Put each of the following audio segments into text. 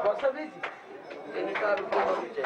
ବର୍ଷା ଦେଇଛି ତିନିଟା ଋତୁ ରହୁଛେ।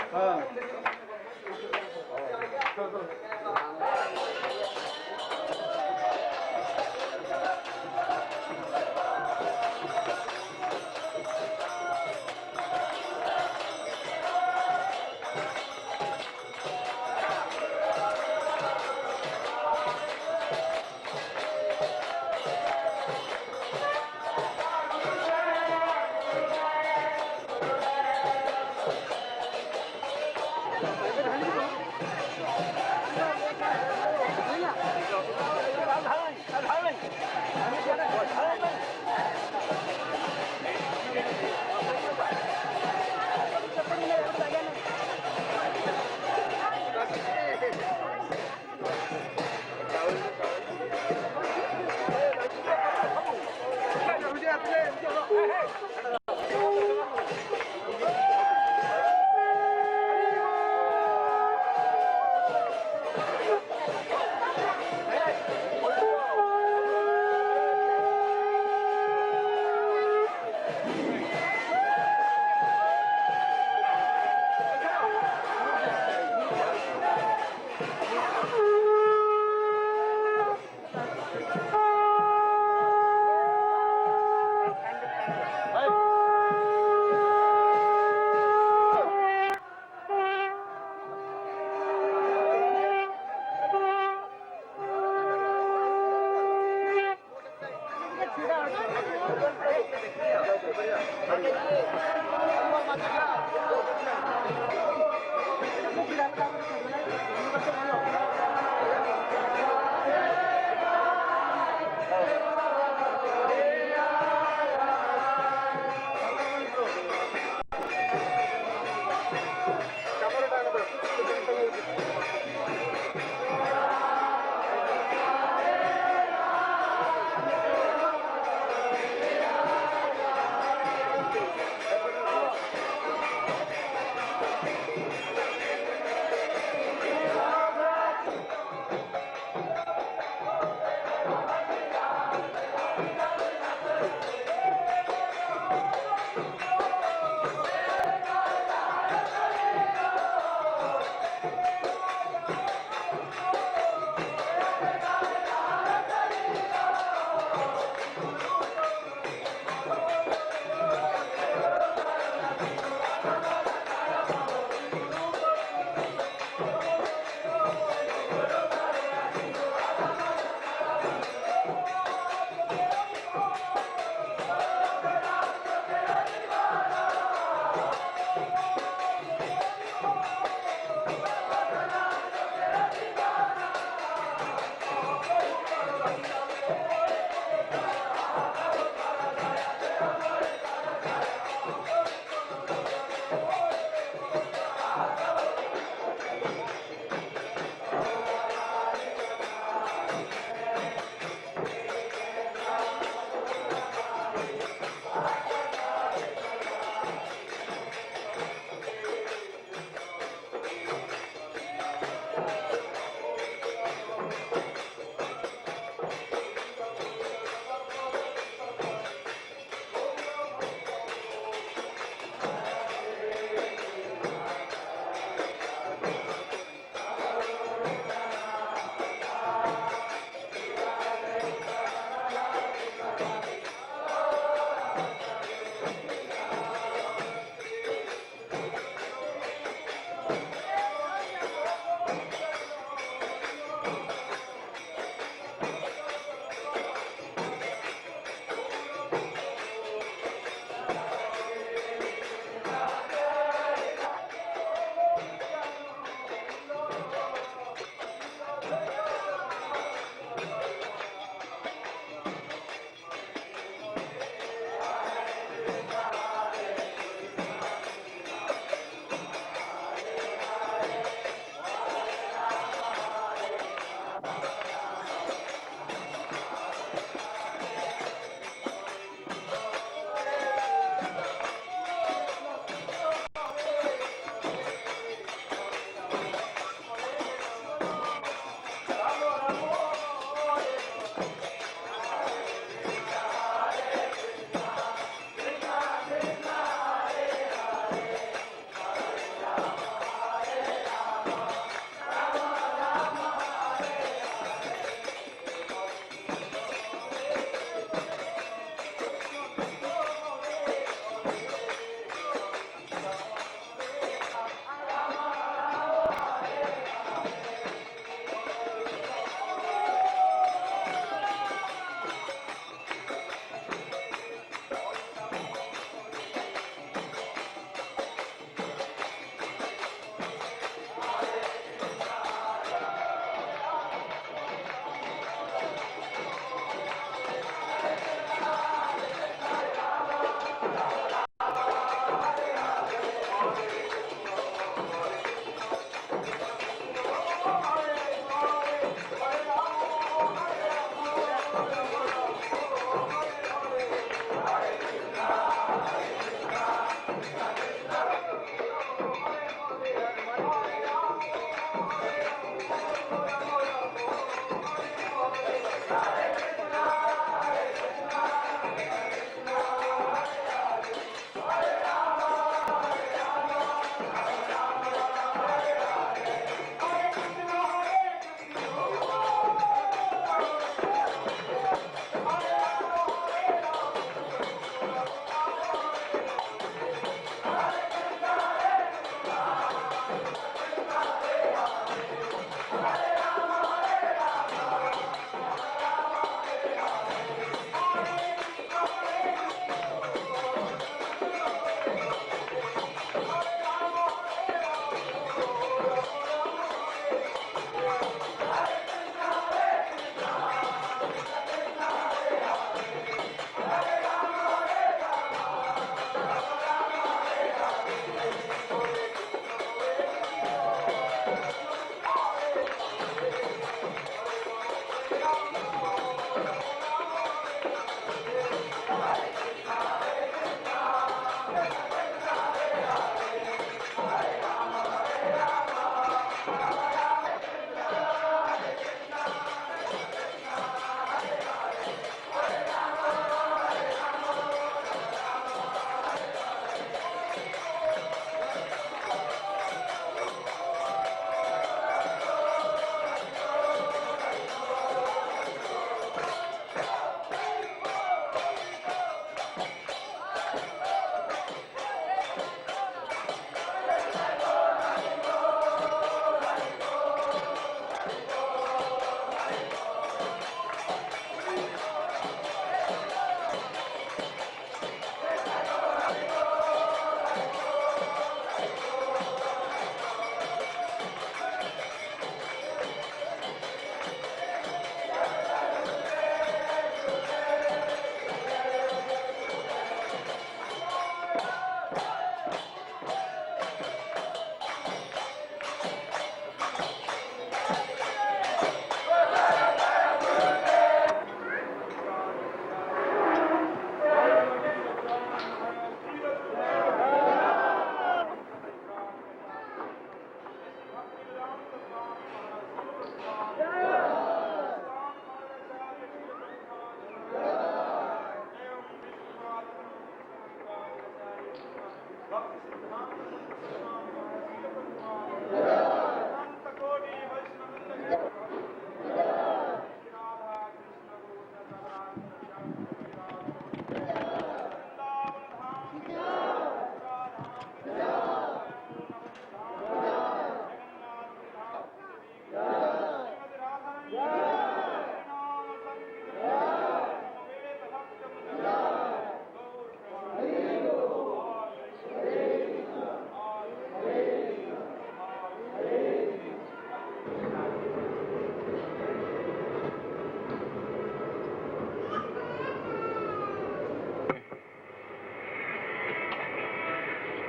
Hey!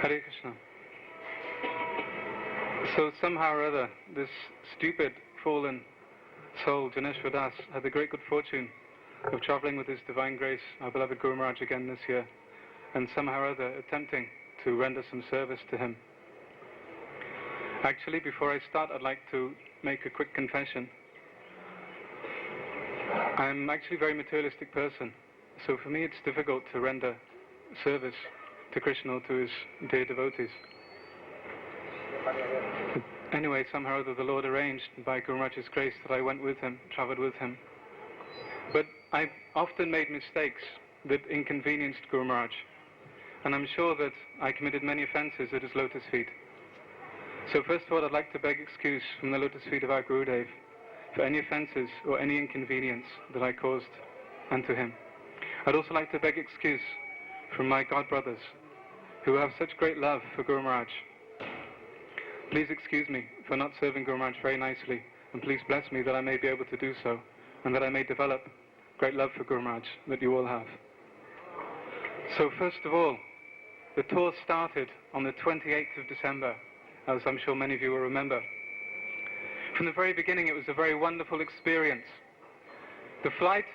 Hare Krishna. So somehow or other, this stupid, fallen soul, Janeshwar Das, had the great good fortune of travelling with His Divine Grace, our beloved Guru Maharaj, again this year, and somehow or other attempting to render some service to him. Actually, before I start, I'd like to make a quick confession. I'm actually a very materialistic person, so for me it's difficult to render service to Krishna or to his dear devotees. But anyway, somehow or other the Lord arranged by Guru Maharaj's grace that I went with him, travelled with him. But I often made mistakes that inconvenienced Guru Maharaj, and I'm sure that I committed many offences at his lotus feet. So first of all, I'd like to beg excuse from the lotus feet of our Gurudev for any offences or any inconvenience that I caused unto him. I'd also like to beg excuse from my God brothers who have such great love for Guru Maharaj. Please excuse me for not serving Guru Maharaj very nicely, and please bless me that I may be able to do so, and that I may develop great love for Guru Maharaj that you all have. So first of all, the tour started on the 28th of December, as I'm sure many of you will remember. From the very beginning, it was a very wonderful experience. The flight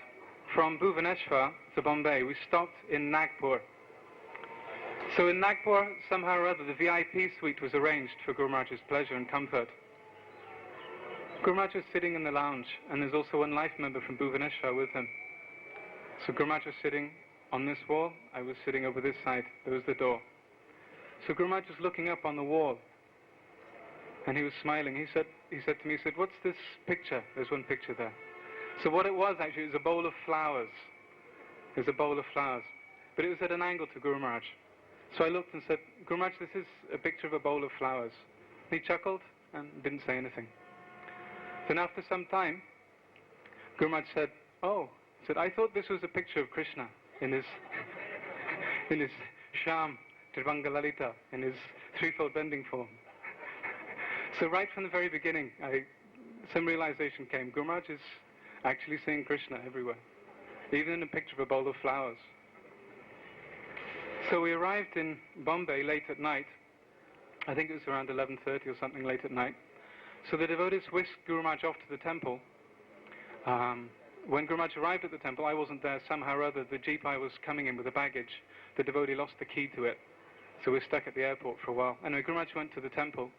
from Bhubaneswar to Bombay, we stopped in Nagpur. So in Nagpur, somehow or other, the VIP suite was arranged for Guru Maharaj's pleasure and comfort. Guru Maharaj was sitting in the lounge, and there's also one life member from Bhubaneswar with him. So Guru Maharaj was sitting on this wall, I was sitting over this side, there was the door. So Guru Maharaj was looking up on the wall, and he was smiling. He said to me, what's this picture? There's one picture there. So what it was actually, it was a bowl of flowers. It was a bowl of flowers. But it was at an angle to Guru Maharaj. So I looked and said, Guru Maharaj, this is a picture of a bowl of flowers. He chuckled and didn't say anything. Then after some time, Guru Maharaj said, I thought this was a picture of Krishna in his in his Sham, Trivanga Lalita, in his threefold bending form. So right from the very beginning, some realization came. Guru Maharaj is actually seeing Krishna everywhere, even in a picture of a bowl of flowers. So we arrived in Bombay late at night. I think it was around 11:30 or something late at night. So the devotees whisked Guru Maharaj off to the temple. When Guru Maharaj arrived at the temple, I wasn't there. Somehow or other, the jeep I was coming in with the baggage, the devotee lost the key to it. So we were stuck at the airport for a while. Anyway, Guru Maharaj went to the temple,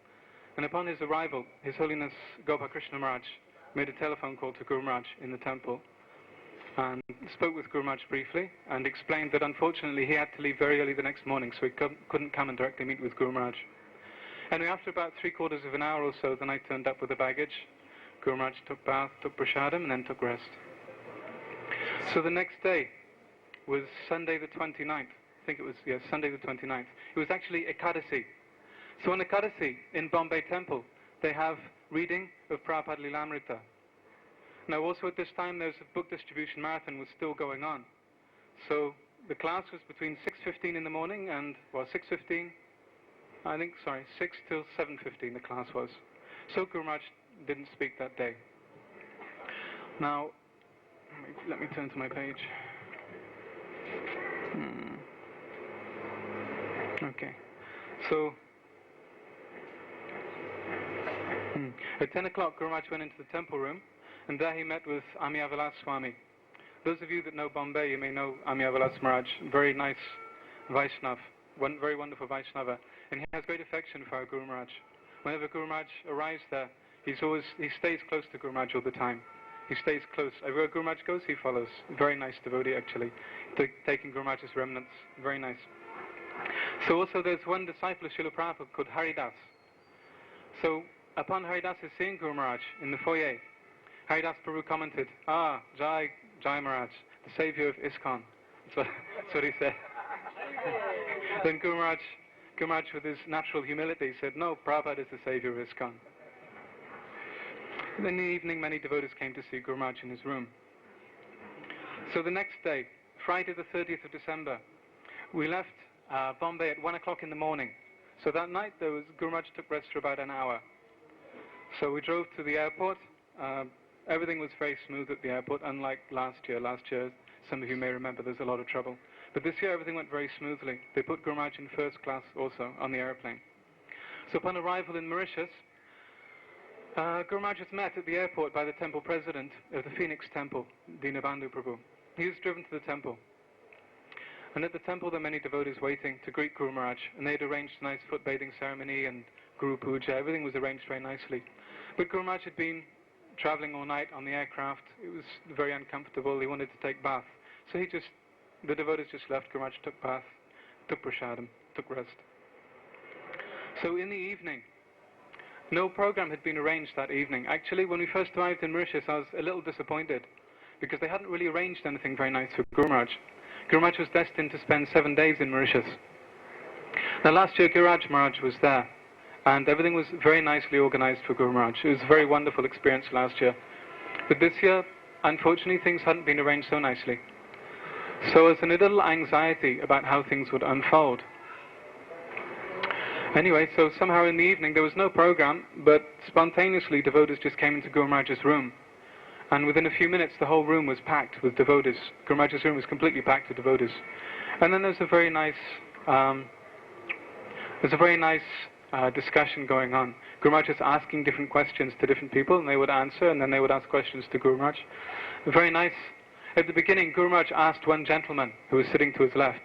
and upon his arrival, His Holiness Gopal-Krishna Maharaj made a telephone call to Guru Maharaj in the temple, and spoke with Guru Maharaj briefly, and explained that unfortunately he had to leave very early the next morning, so he couldn't come and directly meet with Guru Maharaj. Anyway, after about 3/4 of an hour or so, then I turned up with the baggage. Guru Maharaj took bath, took prasadam, and then took rest. So the next day was Sunday the 29th. I think it was, yes, Sunday the 29th. It was actually Ekadasi. So on Ekadasi, in Bombay Temple, they have reading of Prabhupada Lilamrita. Now also at this time, there's a book distribution marathon was still going on. So the class was between 6:15 in the morning and, 6:15, 6 till 7:15 the class was. So Guru Maharaj didn't speak that day. Now, let me turn to my page. Okay. So, at 10 o'clock, Guru Maharaj went into the temple room, and there he met with Unedited Swami. Those of you that know Bombay, you may know Unedited Maharaj, very nice Vaishnav, one very wonderful Vaishnava, and he has great affection for our Guru Maharaj. Whenever Guru Maharaj arrives there, he stays close to Guru Maharaj all the time. He stays close. Everywhere Guru Maharaj goes, he follows. Very nice devotee, actually. Taking Guru Maharaj's remnants. Very nice. So also there's one disciple of Srila Prabhupada called Haridas. So upon Haridas seeing Guru Maharaj in the foyer, Haridas Prabhu commented, Jai Maharaj, the savior of ISKCON. That's what he said. Then Guru Maharaj with his natural humility said, no, Prabhupada is the savior of ISKCON. Then in the evening many devotees came to see Guru Maharaj in his room. So the next day, Friday the 30th of December, we left Bombay at 1 o'clock in the morning. So that night Guru Maharaj took rest for about an hour. So we drove to the airport. Everything was very smooth at the airport, unlike last year. Last year, some of you may remember, there's a lot of trouble. But this year everything went very smoothly. They put Guru Maharaj in first class also on the airplane. So upon arrival in Mauritius, Guru Maharaj was met at the airport by the temple president of the Phoenix Temple, Dinabandhu Prabhu. He was driven to the temple. And at the temple there were many devotees waiting to greet Guru Maharaj, and they had arranged a nice foot bathing ceremony and Guru Puja. Everything was arranged very nicely. But Guru Maharaj had been traveling all night on the aircraft. It was very uncomfortable. He wanted to take bath. So the devotees just left. Guru Maharaj took bath, took prasadam, took rest. So in the evening, no program had been arranged that evening. Actually, when we first arrived in Mauritius, I was a little disappointed because they hadn't really arranged anything very nice for Guru Maharaj. Guru Maharaj was destined to spend 7 days in Mauritius. Now last year, Guru Maharaj was there, and everything was very nicely organized for Guru Maharaj. It was a very wonderful experience last year. But this year, unfortunately, things hadn't been arranged so nicely. So there was a little anxiety about how things would unfold. Anyway, so somehow in the evening there was no program, but spontaneously devotees just came into Guru Maharaj's room. And within a few minutes the whole room was packed with devotees. Guru Maharaj's room was completely packed with devotees. And then there was a very nice discussion going on. Guru Maharaj was asking different questions to different people, and they would answer, and then they would ask questions to Guru Maharaj. Very nice. At the beginning, Guru Maharaj asked one gentleman who was sitting to his left.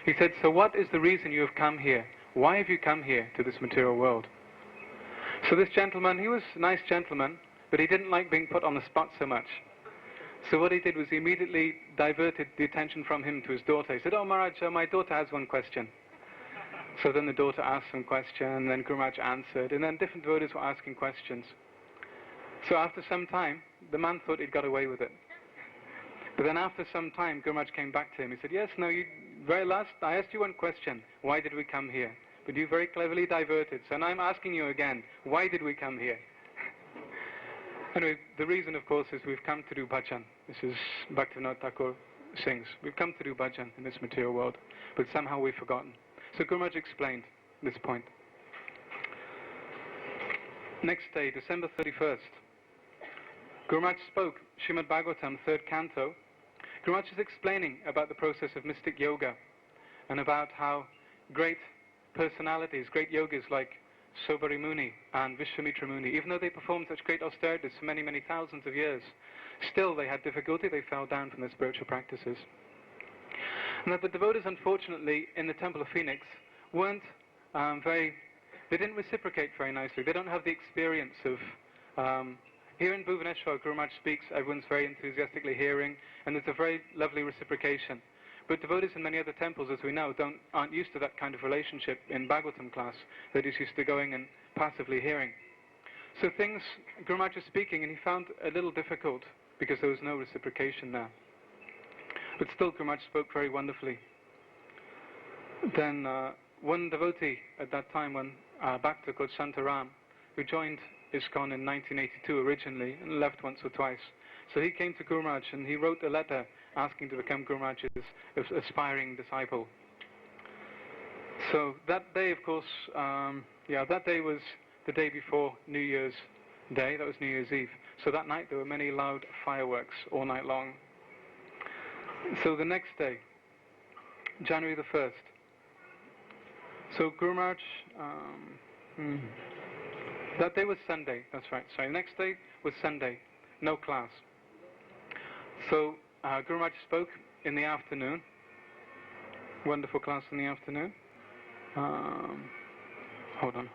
He said, so what is the reason you have come here? Why have you come here to this material world? So this gentleman, he was a nice gentleman, but he didn't like being put on the spot so much. So what he did was he immediately diverted the attention from him to his daughter. He said, oh Maharaj, my daughter has one question. So then the daughter asked some question, and then Guru Maharaj answered, and then different devotees were asking questions. So after some time, the man thought he'd got away with it. But then after some time, Guru Maharaj came back to him. He said, yes, no, very last, I asked you one question. Why did we come here? But you very cleverly diverted. So now I'm asking you again, why did we come here? Anyway, the reason, of course, is we've come to do bhajan. This is Bhaktivinoda Thakur sings. We've come to do bhajan in this material world, but somehow we've forgotten. So Guru Maharaj explained this point. Next day, December 31st, Guru Maharaj spoke Srimad Bhagavatam, 3rd canto. Guru Maharaj is explaining about the process of mystic yoga and about how great personalities, great yogis like Sobari Muni and Vishwamitra Muni, even though they performed such great austerities for many, many thousands of years, still they had difficulty, they fell down from their spiritual practices. And that the devotees, unfortunately, in the Temple of Phoenix weren't they didn't reciprocate very nicely. They don't have the experience of, here in Bhubaneswar, Guru Maharaj speaks, everyone's very enthusiastically hearing, and there's a very lovely reciprocation. But devotees in many other temples, as we know, aren't used to that kind of relationship in Bhagavatam class. They're just used to going and passively hearing. So Guru Maharaj was speaking, and he found a little difficult because there was no reciprocation there. But still, Guru Maharaj spoke very wonderfully. Then one devotee at that time, one Bhakta called Shantaram, who joined ISKCON in 1982 originally and left once or twice. So he came to Guru Maharaj and he wrote a letter asking to become Guru Maharaj's aspiring disciple. So that day, of course, that day was the day before New Year's Day. That was New Year's Eve. So that night there were many loud fireworks all night long. So the next day, January the 1st. So Guru Maharaj, that day was Sunday, that's right. Sorry, the next day was Sunday, no class. So Guru Maharaj spoke in the afternoon, wonderful class in the afternoon. Hold on.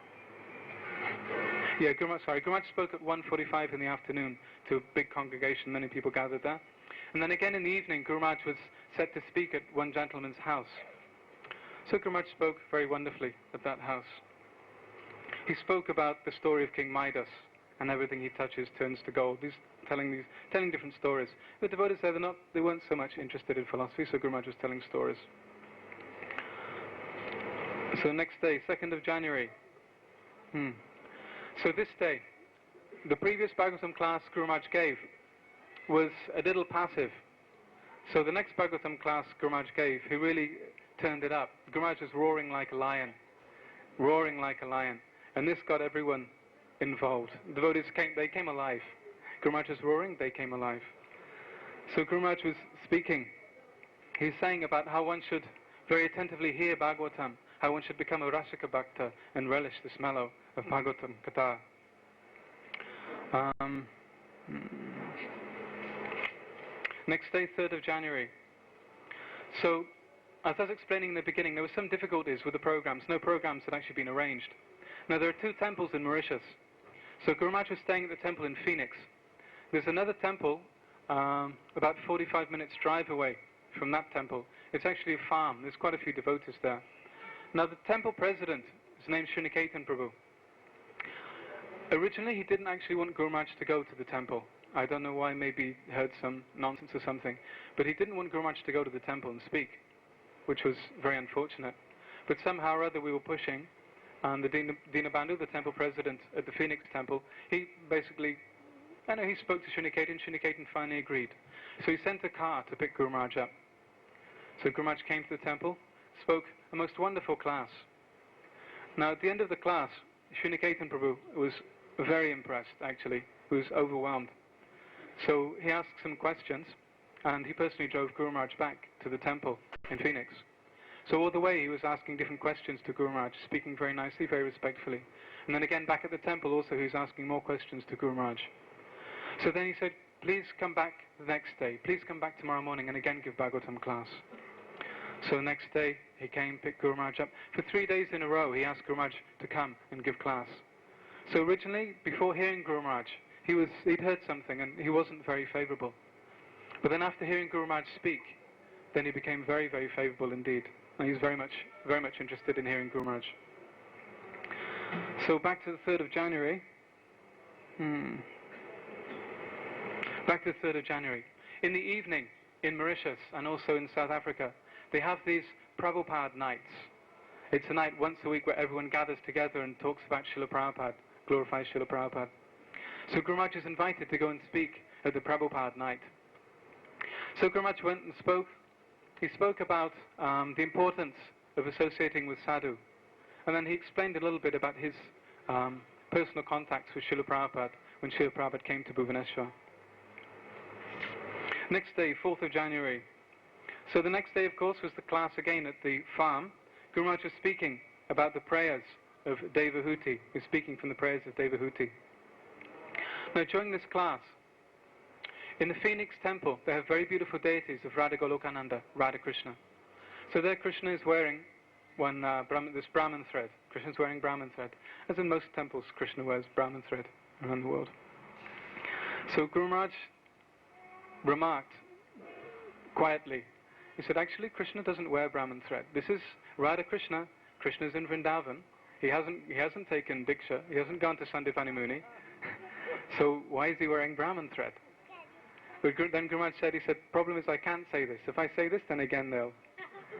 Yeah, Guru Maharaj spoke at 1:45 in the afternoon to a big congregation, many people gathered there. And then again in the evening, Guru Maharaj was set to speak at one gentleman's house. So Guru Maharaj spoke very wonderfully at that house. He spoke about the story of King Midas, and everything he touches turns to gold. He's telling different stories. The devotees there, they weren't so much interested in philosophy, so Guru Maharaj was telling stories. So the next day, 2nd of January. So this day, the previous Bhagavatam class Guru Maharaj gave was a little passive. So the next Bhagavatam class Guru Maharaj gave, he really turned it up. Guru Maharaj was roaring like a lion. And this got everyone involved. The devotees came alive. Guru Maharaj was roaring, they came alive. So Guru Maharaj was speaking. He was saying about how one should very attentively hear Bhagavatam, how one should become a Rasika Bhakta and relish the smell of Bhagavatam Katha. Next day, 3rd of January. So, as I was explaining in the beginning, there were some difficulties with the programs. No programs had actually been arranged. Now, there are 2 temples in Mauritius. So Guru Maharaj was staying at the temple in Phoenix. There's another temple about 45 minutes drive away from that temple. It's actually a farm. There's quite a few devotees there. Now, the temple president, his name's Srila Prabhu. Originally, he didn't actually want Guru Maharaj to go to the temple. I don't know why, maybe he heard some nonsense or something. But he didn't want Guru Maharaj to go to the temple and speak, which was very unfortunate. But somehow or other we were pushing, and the Dinabandhu, the temple president at the Phoenix temple, he basically, he spoke to Srila Ketan finally agreed. So he sent a car to pick Guru Maharaj up. So Guru Maharaj came to the temple, spoke a most wonderful class. Now at the end of the class, Srila Ketan Prabhu was very impressed, actually. He was overwhelmed. So he asked some questions, and he personally drove Guru Maharaj back to the temple in Phoenix. So all the way he was asking different questions to Guru Maharaj, speaking very nicely, very respectfully. And then again back at the temple also he was asking more questions to Guru Maharaj. So then he said, please come back the next day, please come back tomorrow morning and again give Bhagavatam class. So the next day he came, picked Guru Maharaj up. For 3 days in a row he asked Guru Maharaj to come and give class. So originally, before hearing Guru Maharaj, he'd heard something and he wasn't very favorable. But then after hearing Guru Maharaj speak, then he became very, very favorable indeed. And he was very much interested in hearing Guru Maharaj. So back to the 3rd of January. Back to the 3rd of January. In the evening, in Mauritius and also in South Africa, they have these Prabhupada nights. It's a night once a week where everyone gathers together and talks about Srila Prabhupada, glorifies Srila Prabhupada. So Guru Maharaj is invited to go and speak at the Prabhupada night. So Guru Maharaj went and spoke. He spoke about the importance of associating with sadhu. And then he explained a little bit about his personal contacts with Srila Prabhupada when Srila Prabhupada came to Bhubaneswar. Next day, 4th of January. So the next day, of course, was the class again at the farm. Guru Maharaj was speaking about the prayers of Devahuti. He was speaking from the prayers of Devahuti. Now, during this class, in the Phoenix temple, they have very beautiful deities of Radha Golokananda, Radha Krishna. So there Krishna is wearing this Brahman thread. Krishna is wearing Brahman thread. As in most temples, Krishna wears Brahman thread around the world. So Guru Maharaj remarked quietly, he said, actually Krishna doesn't wear Brahman thread. This is Radha Krishna. Krishna's in Vrindavan. He hasn't taken Diksha. He hasn't gone to Sandipani Muni. So why is he wearing Brahman thread? But then Guru Maharaj said, problem is I can't say this. If I say this, then again they'll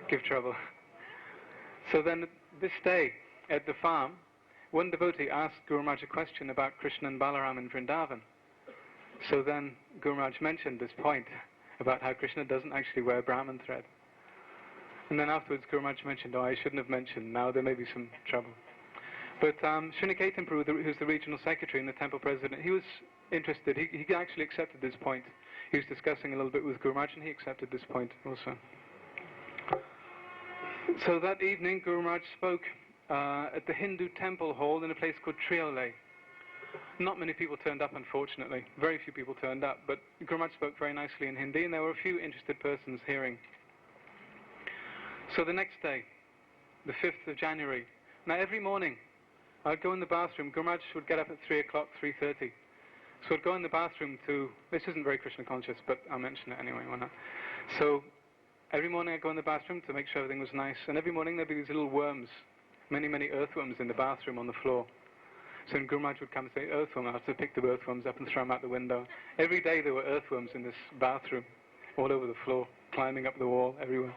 give trouble. So then this day at the farm, one devotee asked Guru Maharaj a question about Krishna and Balaram in Vrindavan. So then Guru Maharaj mentioned this point about how Krishna doesn't actually wear Brahman thread. And then afterwards Guru Maharaj mentioned, I shouldn't have mentioned, now there may be some trouble. But Srila Ketan Prabhu, who's the regional secretary and the temple president, he was interested. He actually accepted this point. He was discussing a little bit with Guru Maharaj and he accepted this point also. So that evening Guru Maharaj spoke at the Hindu temple hall in a place called Triole. Not many people turned up, unfortunately. Very few people turned up, but Guru Maharaj spoke very nicely in Hindi and there were a few interested persons hearing. So the next day, the 5th of January, now every morning I'd go in the bathroom. Guru Maharaj would get up at 3 o'clock, 3:30. So I'd go in the bathroom this isn't very Krishna conscious, but I'll mention it anyway, why not? So every morning I'd go in the bathroom to make sure everything was nice, and every morning there'd be these little worms, many earthworms in the bathroom on the floor. So when Guru Maharaj would come and say, earthworm, I have to pick the earthworms up and throw them out the window. Every day there were earthworms in this bathroom, all over the floor, climbing up the wall, everywhere.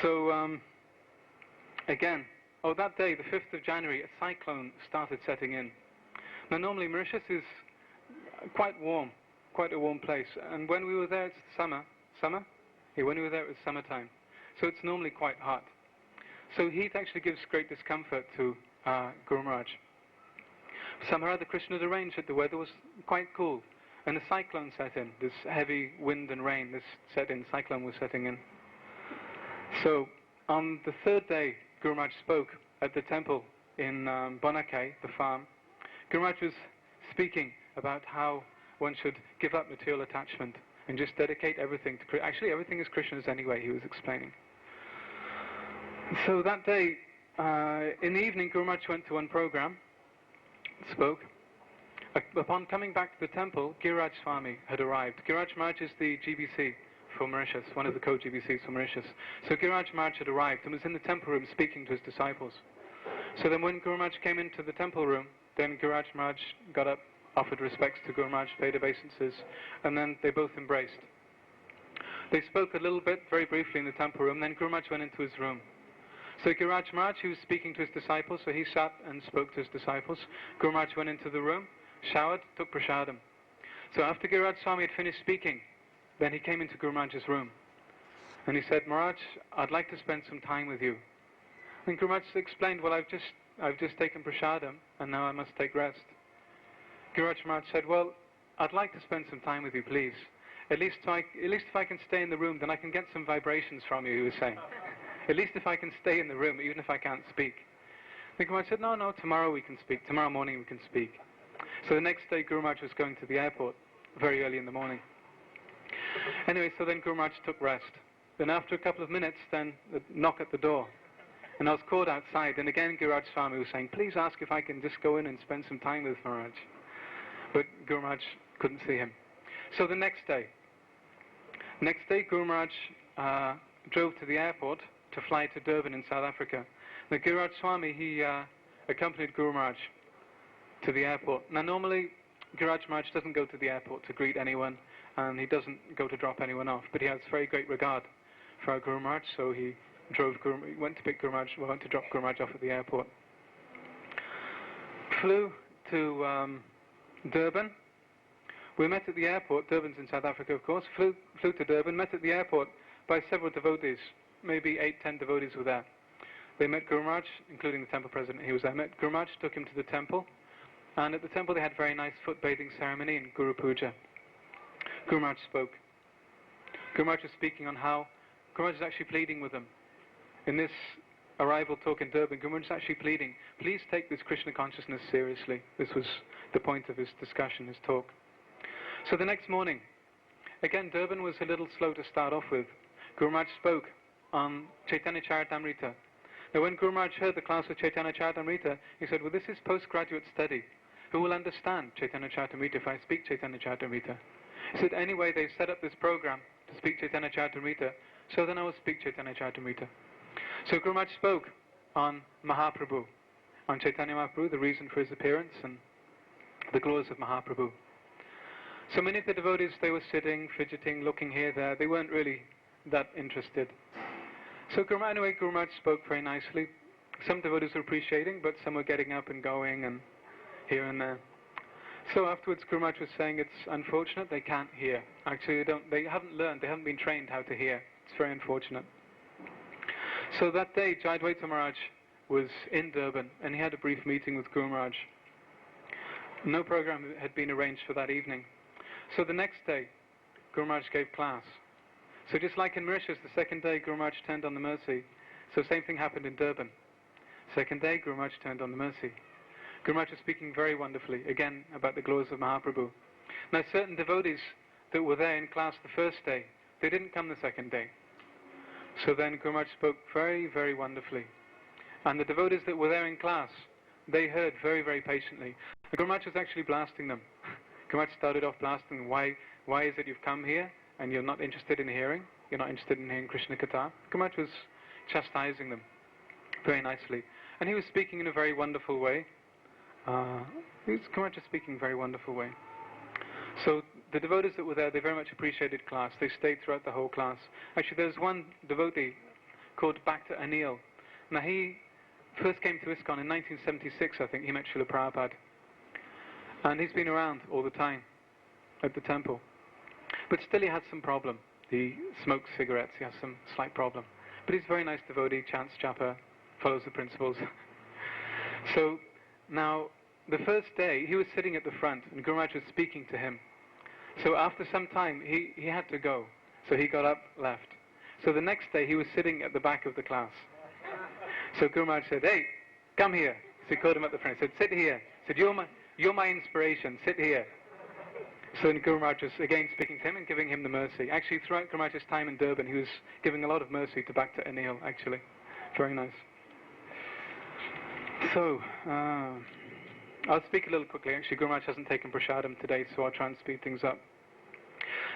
So, again, that day, the 5th of January, a cyclone started setting in. Now normally Mauritius is quite a warm place, and when we were there it's summer? Yeah, when we were there it was summertime, so it's normally quite hot. So heat actually gives great discomfort to Guru Maharaj. Somehow the Krishna had arranged that the weather was quite cool, and a cyclone set in, this heavy wind and rain, cyclone was setting in. So on the 3rd day, Guru Maharaj spoke at the temple in Bonakay, the farm. Guru Maharaj was speaking about how one should give up material attachment and just dedicate everything to Krishna. Actually, everything is Krishna's anyway, he was explaining. So that day, in the evening, Guru Maharaj went to one program, spoke. Upon coming back to the temple, Giriraj Swami had arrived. Giriraj Maharaj is the GBC for Mauritius, one of the co-GBCs for Mauritius. So Giriraj Maharaj had arrived and was in the temple room speaking to his disciples. So then when Guru Maharaj came into the temple room, then Giriraj Maharaj got up, offered respects to Guru Maharaj, paid obeisances, and then they both embraced. They spoke a little bit, very briefly in the temple room, then Guru Maharaj went into his room. So Giriraj Maharaj, he was speaking to his disciples, so he sat and spoke to his disciples. Guru Maharaj went into the room, showered, took prasadam. So after Giriraj Swami had finished speaking, then he came into Guru Maharaj's room. And he said, Maharaj, I'd like to spend some time with you. And Guru Maharaj explained, well, I've just taken prasadam, and now I must take rest. Giriraj Maharaj said, well, I'd like to spend some time with you, please. At least if I can stay in the room, then I can get some vibrations from you, he was saying. At least if I can stay in the room, even if I can't speak. Then Guru Maharaj said, no, tomorrow we can speak. Tomorrow morning we can speak. So the next day, Guru Maharaj was going to the airport, very early in the morning. Anyway, so then Guru Maharaj took rest. Then after a couple of minutes, then a knock at the door. And I was called outside, and again Giriraj Swami was saying, please ask if I can just go in and spend some time with Maharaj. But Guru Maharaj couldn't see him. So the next day, Guru Maharaj drove to the airport to fly to Durban in South Africa. Now Giriraj Swami, he accompanied Guru Maharaj to the airport. Now normally, Giriraj Maharaj doesn't go to the airport to greet anyone, and he doesn't go to drop anyone off, but he has very great regard for our Guru Maharaj, so he went to drop Guru Maharaj off at the airport. Flew to Durban. We met at the airport. Durban's in South Africa, of course. Flew to Durban, met at the airport by several devotees. Maybe 8-10 devotees were there. They met Guru Maharaj, including the temple president. He was there. Met Guru Maharaj, took him to the temple, and at the temple they had very nice foot bathing ceremony and Guru Puja. Guru Maharaj spoke. Guru Maharaj was speaking on how Guru Maharaj is actually pleading with them. In this arrival talk in Durban, Guru Maharaj is actually pleading, please take this Krishna consciousness seriously. This was the point of his discussion, his talk. So the next morning, again Durban was a little slow to start off with. Guru Maharaj spoke on Chaitanya Charitamrita. Now when Guru Maharaj heard the class of Chaitanya Charitamrita, he said, well, this is postgraduate study. Who will understand Chaitanya Charitamrita if I speak Chaitanya Charitamrita? He said, anyway, they've set up this program to speak Chaitanya Charitamrita, so then I will speak Chaitanya Charitamrita. So Guru Maharaj spoke on Mahaprabhu, on Chaitanya Mahaprabhu, the reason for his appearance and the glories of Mahaprabhu. So many of the devotees, they were sitting, fidgeting, looking here, there. They weren't really that interested. So Guru Maharaj spoke very nicely. Some devotees were appreciating, but some were getting up and going and here and there. So afterwards, Guru Maharaj was saying it's unfortunate they can't hear. Actually, they haven't learned, they haven't been trained how to hear. It's very unfortunate. So that day, Jayadvaita Maharaj was in Durban, and he had a brief meeting with Guru Maharaj. No program had been arranged for that evening. So the next day, Guru Maharaj gave class. So just like in Mauritius, the second day, Guru Maharaj turned on the mercy. So same thing happened in Durban. Second day, Guru Maharaj turned on the mercy. Guru Maharaj was speaking very wonderfully, again, about the glories of Mahaprabhu. Now, certain devotees that were there in class the first day, they didn't come the second day. So then Guru Maharaj spoke very, very wonderfully. And the devotees that were there in class, they heard very, very patiently. Guru Maharaj was actually blasting them. Guru Maharaj started off blasting them. Why is it you've come here and you're not interested in hearing? you're not interested in hearing Krishna Katha. Guru Maharaj was chastising them very nicely. And he was speaking in a very wonderful way. Guru Maharaj was speaking in a very wonderful way. So the devotees that were there, they very much appreciated class. They stayed throughout the whole class. Actually, there's one devotee called Bhakta Anil. Now, he first came to ISKCON in 1976, I think. He met Srila Prabhupada. And he's been around all the time at the temple. But still he had some problem. He smokes cigarettes. He has some slight problem. But he's a very nice devotee, chants japa, follows the principles. So now, the first day, he was sitting at the front, and Guru Maharaj was speaking to him. So after some time, he had to go. So he got up, left. So the next day, he was sitting at the back of the class. So Guru Maharaj said, "Hey, come here." So he called him at the front. He said, "Sit here." He said, "You're my inspiration. Sit here." So then Guru Maharaj was again speaking to him and giving him the mercy. Actually, throughout Guru Maharaj's time in Durban, he was giving a lot of mercy to Bhakta Anil, actually. Very nice. So, I'll speak a little quickly. Actually, Guru Maharaj hasn't taken prasadam today, so I'll try and speed things up.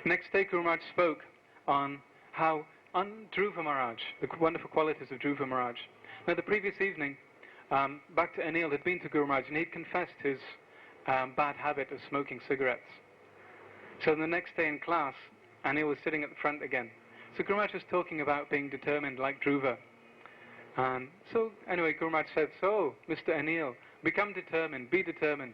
Next day, Guru Maharaj spoke on Dhruva Maharaj, the wonderful qualities of Dhruva Maharaj. Now, the previous evening, Bhakta Anil had been to Guru Maharaj and he'd confessed his bad habit of smoking cigarettes. So the next day in class, Anil was sitting at the front again. So Guru Maharaj was talking about being determined like Dhruva. So anyway, Guru Maharaj said, "So, Mr. Anil, become determined, be determined."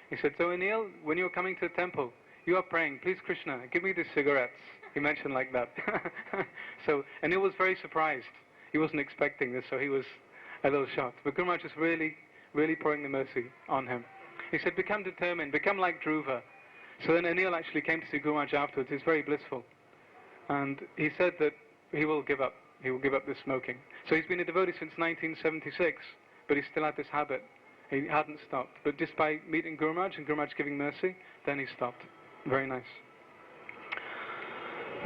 He said, "So Anil, when you're coming to the temple, you are praying, 'Please Krishna, give me these cigarettes.'" He mentioned like that. So Anil was very surprised. He wasn't expecting this, so he was a little shocked. But Guru Maharaj was really, really pouring the mercy on him. He said, "Become determined, become like Dhruva." So then Anil actually came to see Guru Maharaj afterwards. He was very blissful. And he said that he will give up. He will give up this smoking. So he's been a devotee since 1976, but he still had this habit. He hadn't stopped. But just by meeting Guru Maharaj and Guru Maharaj giving mercy, then he stopped. Very nice.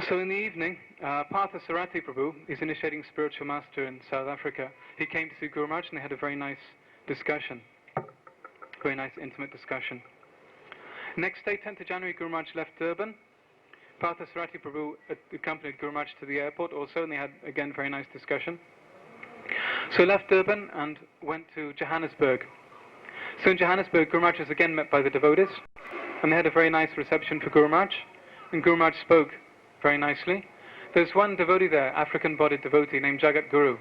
So in the evening, Partha Sarati Prabhu is initiating spiritual master in South Africa. He came to see Guru Maharaj and they had a very nice discussion. Very nice, intimate discussion. Next day, 10th of January, Guru Maharaj left Durban. Partha Sarati Prabhu accompanied Guru Maharaj to the airport also, and they had, again, very nice discussion. So he left Durban and went to Johannesburg. So in Johannesburg, Guru Maharaj was again met by the devotees, and they had a very nice reception for Guru Maharaj, and Guru Maharaj spoke very nicely. There's one devotee there, African-bodied devotee, named Jagat Guru.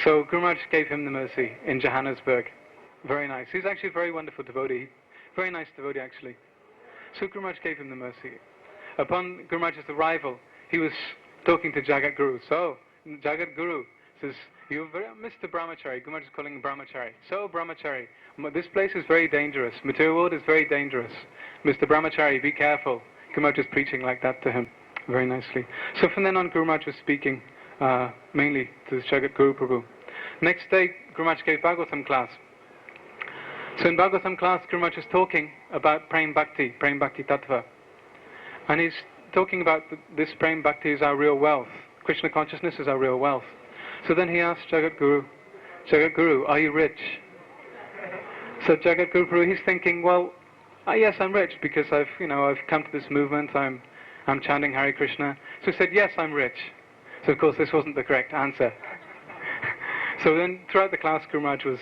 So Guru Maharaj gave him the mercy in Johannesburg. Very nice. He's actually a very wonderful devotee. Very nice devotee, actually. So Guru Maharaj gave him the mercy. Upon Guru Maharaj's arrival, he was talking to Jagat Guru. So, Jagat Guru says, "You're Mr. Brahmachari." Guru Maharaj is calling him Brahmachari. "So, Brahmachari, this place is very dangerous. Material world is very dangerous. Mr. Brahmachari, be careful." Guru Maharaj was preaching like that to him, very nicely. So from then on, Guru Maharaj was speaking mainly to this Jagat Guru Prabhu. Next day, Guru Maharaj gave Bhagavatam class. So in Bhagavatam class, Guru Maharaj was talking about Prem Bhakti Tattva. And he's talking about this Prem Bhakti is our real wealth. Krishna consciousness is our real wealth. So then he asked Jagat Guru, "Are you rich?" So Jagat Guru Prabhu, he's thinking, well, yes, I'm rich because I've come to this movement, I'm chanting Hare Krishna. So he said, "Yes, I'm rich." So of course this wasn't the correct answer. So then throughout the class, Guru Maharaj was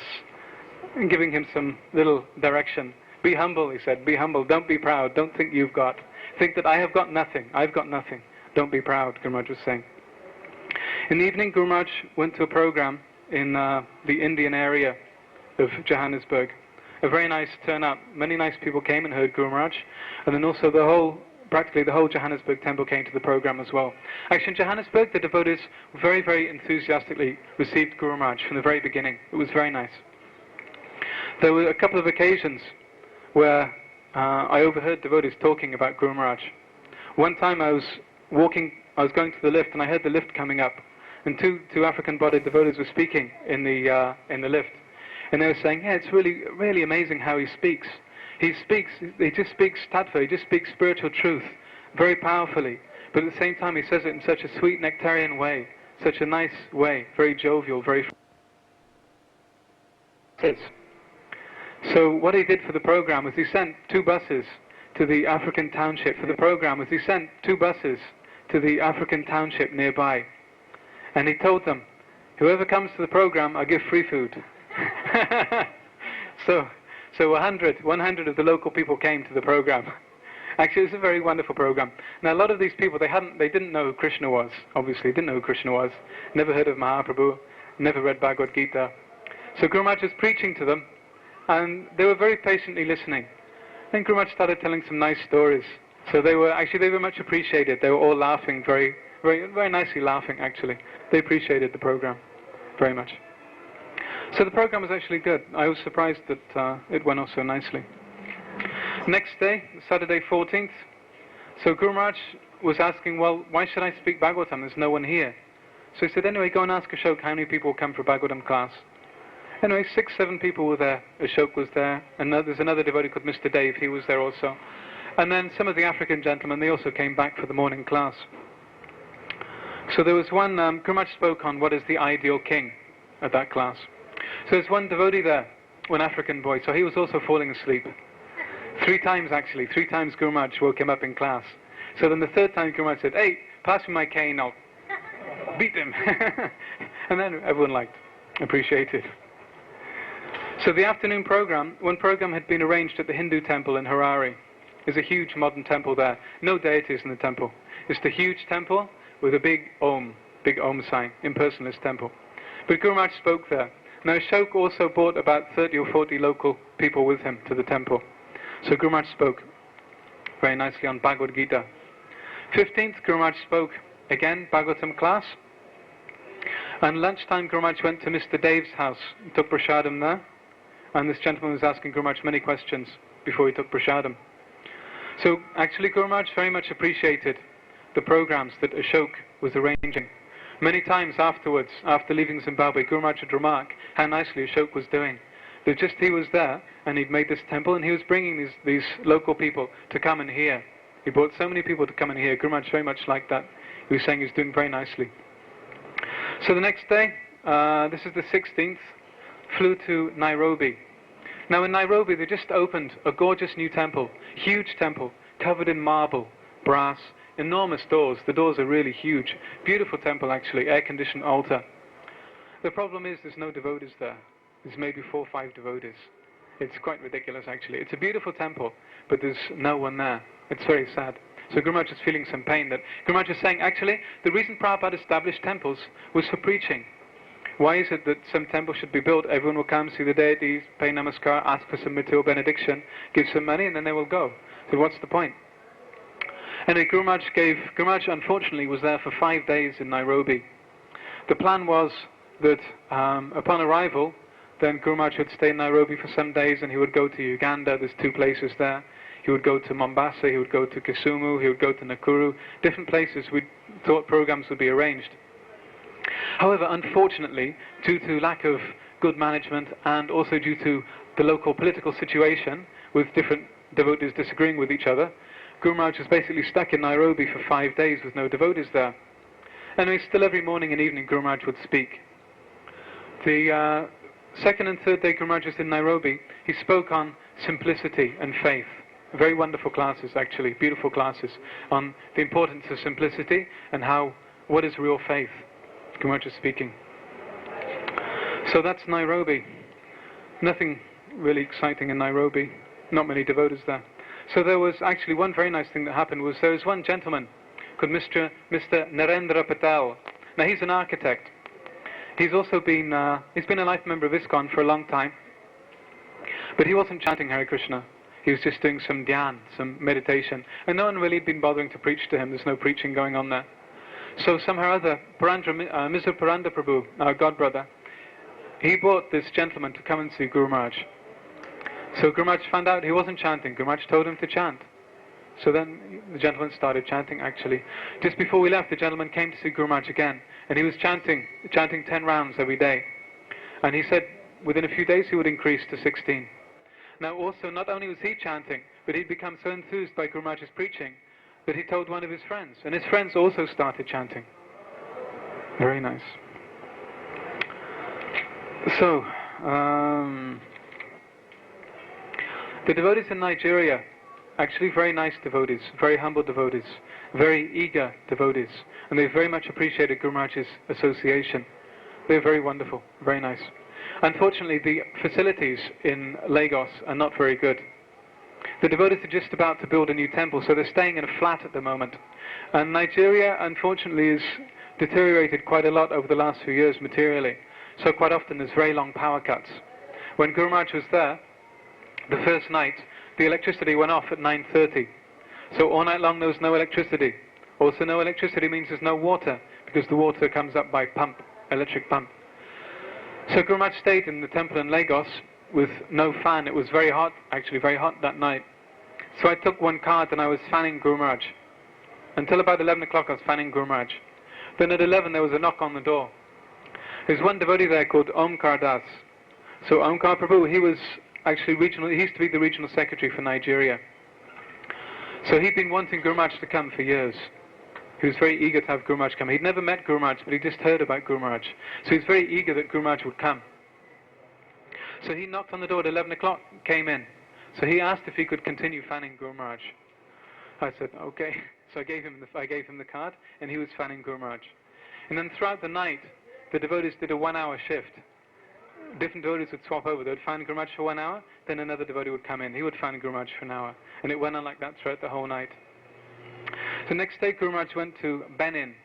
giving him some little direction. "Be humble," he said, "be humble, don't be proud, don't think you've got. Think that I have got nothing, I've got nothing. Don't be proud," Guru Maharaj was saying. In the evening, Guru Maharaj went to a program in the Indian area of Johannesburg. A very nice turnout. Many nice people came and heard Guru Maharaj. And then also practically the whole Johannesburg temple came to the program as well. Actually, in Johannesburg, the devotees very, very enthusiastically received Guru Maharaj from the very beginning. It was very nice. There were a couple of occasions where I overheard devotees talking about Guru Maharaj. One time I was going to the lift and I heard the lift coming up, and two African-bodied devotees were speaking in the lift, and they were saying, "Yeah, it's really, really amazing how he speaks. He just speaks tattva, he just speaks spiritual truth very powerfully, but at the same time he says it in such a sweet nectarian way, such a nice way, very jovial, very." So what he did for the program was he sent 2 buses to the African township. For the program was he sent 2 buses to the African township nearby, and he told them, whoever comes to the program, I give free food. So 100 of the local people came to the program. Actually, it's a very wonderful program. Now, a lot of these people, they didn't know who Krishna was, obviously, didn't know who Krishna was, never heard of Mahaprabhu, never read Bhagavad Gita. So Guru Maharaj was preaching to them, and they were very patiently listening. Then Guru Maharaj started telling some nice stories. So they were much appreciated. They were all laughing, very, very, very nicely laughing, actually. They appreciated the program very much. So the program was actually good. I was surprised that it went off so nicely. Next day, Saturday 14th, so Guru Maharaj was asking, well, why should I speak Bhagavatam? There's no one here. So he said, anyway, go and ask Ashok how many people will come for Bhagavatam class. Anyway, 6-7 people were there. Ashok was there, and there's another devotee called Mr. Dave, he was there also. And then some of the African gentlemen, they also came back for the morning class. So there was one, Guru Maharaj spoke on what is the ideal king at that class. So there's one devotee there, one African boy, so he was also falling asleep. 3 times actually, 3 times Guru Maharaj woke him up in class. So then the 3rd time Guru Maharaj said, hey, pass me my cane, I'll beat him. And then everyone appreciated. So the afternoon program, one program had been arranged at the Hindu temple in Harare. There's a huge modern temple there. No deities in the temple. It's the huge temple with a big Om sign, impersonalist temple. But Guru Maharaj spoke there. Now Ashok also brought about 30 or 40 local people with him to the temple. So Guru Maharaj spoke very nicely on Bhagavad Gita. 15th, Guru Maharaj spoke again, Bhagavatam class. And lunchtime, Guru Maharaj went to Mr. Dave's house, took prasadam there. And this gentleman was asking Guru Maharaj many questions before he took prasadam. So actually Guru Maharaj very much appreciated the programs that Ashok was arranging. Many times afterwards, after leaving Zimbabwe, Guru Maharaj would remark how nicely Ashok was doing. That just he was there, and he'd made this temple, and he was bringing these local people to come and hear. He brought so many people to come and hear. Guru Maharaj very much liked that. He was saying he was doing very nicely. So the next day, this is the 16th, flew to Nairobi. Now in Nairobi they just opened a gorgeous new temple, huge temple, covered in marble, brass, enormous doors. The doors are really huge. Beautiful temple actually, air-conditioned altar. The problem is there's no devotees there. There's maybe 4 or 5 devotees. It's quite ridiculous actually. It's a beautiful temple, but there's no one there. It's very sad. So Guru Maharaj is feeling some pain that Guru Maharaj is saying actually the reason Prabhupada established temples was for preaching. Why is it that some temple should be built, everyone will come, see the deities, pay namaskar, ask for some material benediction, give some money, and then they will go. So what's the point? Anyway, Guru Maharaj unfortunately was there for 5 days in Nairobi. The plan was that upon arrival, then Guru Maharaj would stay in Nairobi for some days and he would go to Uganda. There's 2 places there. He would go to Mombasa, he would go to Kisumu, he would go to Nakuru. Different places we thought programs would be arranged. However, unfortunately, due to lack of good management and also due to the local political situation, with different devotees disagreeing with each other, Guru Maharaj was basically stuck in Nairobi for 5 days with no devotees there. Anyway, still every morning and evening Guru Maharaj would speak. The 2nd and 3rd day Guru Maharaj was in Nairobi, he spoke on simplicity and faith. Very wonderful classes actually, beautiful classes, on the importance of simplicity and what is real faith. Guru Maharaj is speaking. So that's Nairobi. Nothing really exciting in Nairobi. Not many devotees there. So there was actually one very nice thing that happened was there was one gentleman called Mr. Narendra Patel. Now he's an architect. He's also been he's been a life member of ISKCON for a long time. But he wasn't chanting Hare Krishna. He was just doing some dhyan, some meditation. And no one really had been bothering to preach to him. There's no preaching going on there. So somehow or other, Mr. Puranda Prabhu, our god brother, he brought this gentleman to come and see Guru Maharaj. So Guru Maharaj found out he wasn't chanting. Guru Maharaj told him to chant. So then the gentleman started chanting actually. Just before we left, the gentleman came to see Guru Maharaj again. And he was chanting 10 rounds every day. And he said within a few days he would increase to 16. Now also, not only was he chanting, but he'd become so enthused by Guru Maharaj's preaching that he told one of his friends. And his friends also started chanting. Very nice. So, the devotees in Nigeria, actually very nice devotees, very humble devotees, very eager devotees, and they very much appreciated Guru Maharaj's association. They're very wonderful, very nice. Unfortunately, the facilities in Lagos are not very good. The devotees are just about to build a new temple, so they're staying in a flat at the moment. And Nigeria, unfortunately, has deteriorated quite a lot over the last few years materially. So quite often there's very long power cuts. When Guru Maharaj was there, the first night, the electricity went off at 9:30. So all night long there was no electricity. Also no electricity means there's no water, because the water comes up by pump, electric pump. So Guru Maharaj stayed in the temple in Lagos with no fan. It was very hot, actually very hot that night. So I took one card and I was fanning Guru Maharaj. Until about 11 o'clock I was fanning Guru Maharaj. Then at 11 there was a knock on the door. There's one devotee there called Omkar Das. So Omkar Prabhu, he was actually regional, he used to be the regional secretary for Nigeria. So he'd been wanting Guru Maharaj to come for years. He was very eager to have Guru Maharaj come. He'd never met Guru Maharaj, but he just heard about Guru Maharaj. So he was very eager that Guru Maharaj would come. So he knocked on the door at 11 o'clock, came in. So he asked if he could continue fanning Guru Maharaj. I said, okay. So I gave him the card, and he was fanning Guru Maharaj. And then throughout the night, the devotees did a 1-hour shift. Different devotees would swap over. They would fan Guru Maharaj for 1 hour, then another devotee would come in. He would fan Guru Maharaj for an hour. And it went on like that throughout the whole night. So next day, Guru Maharaj went to Benin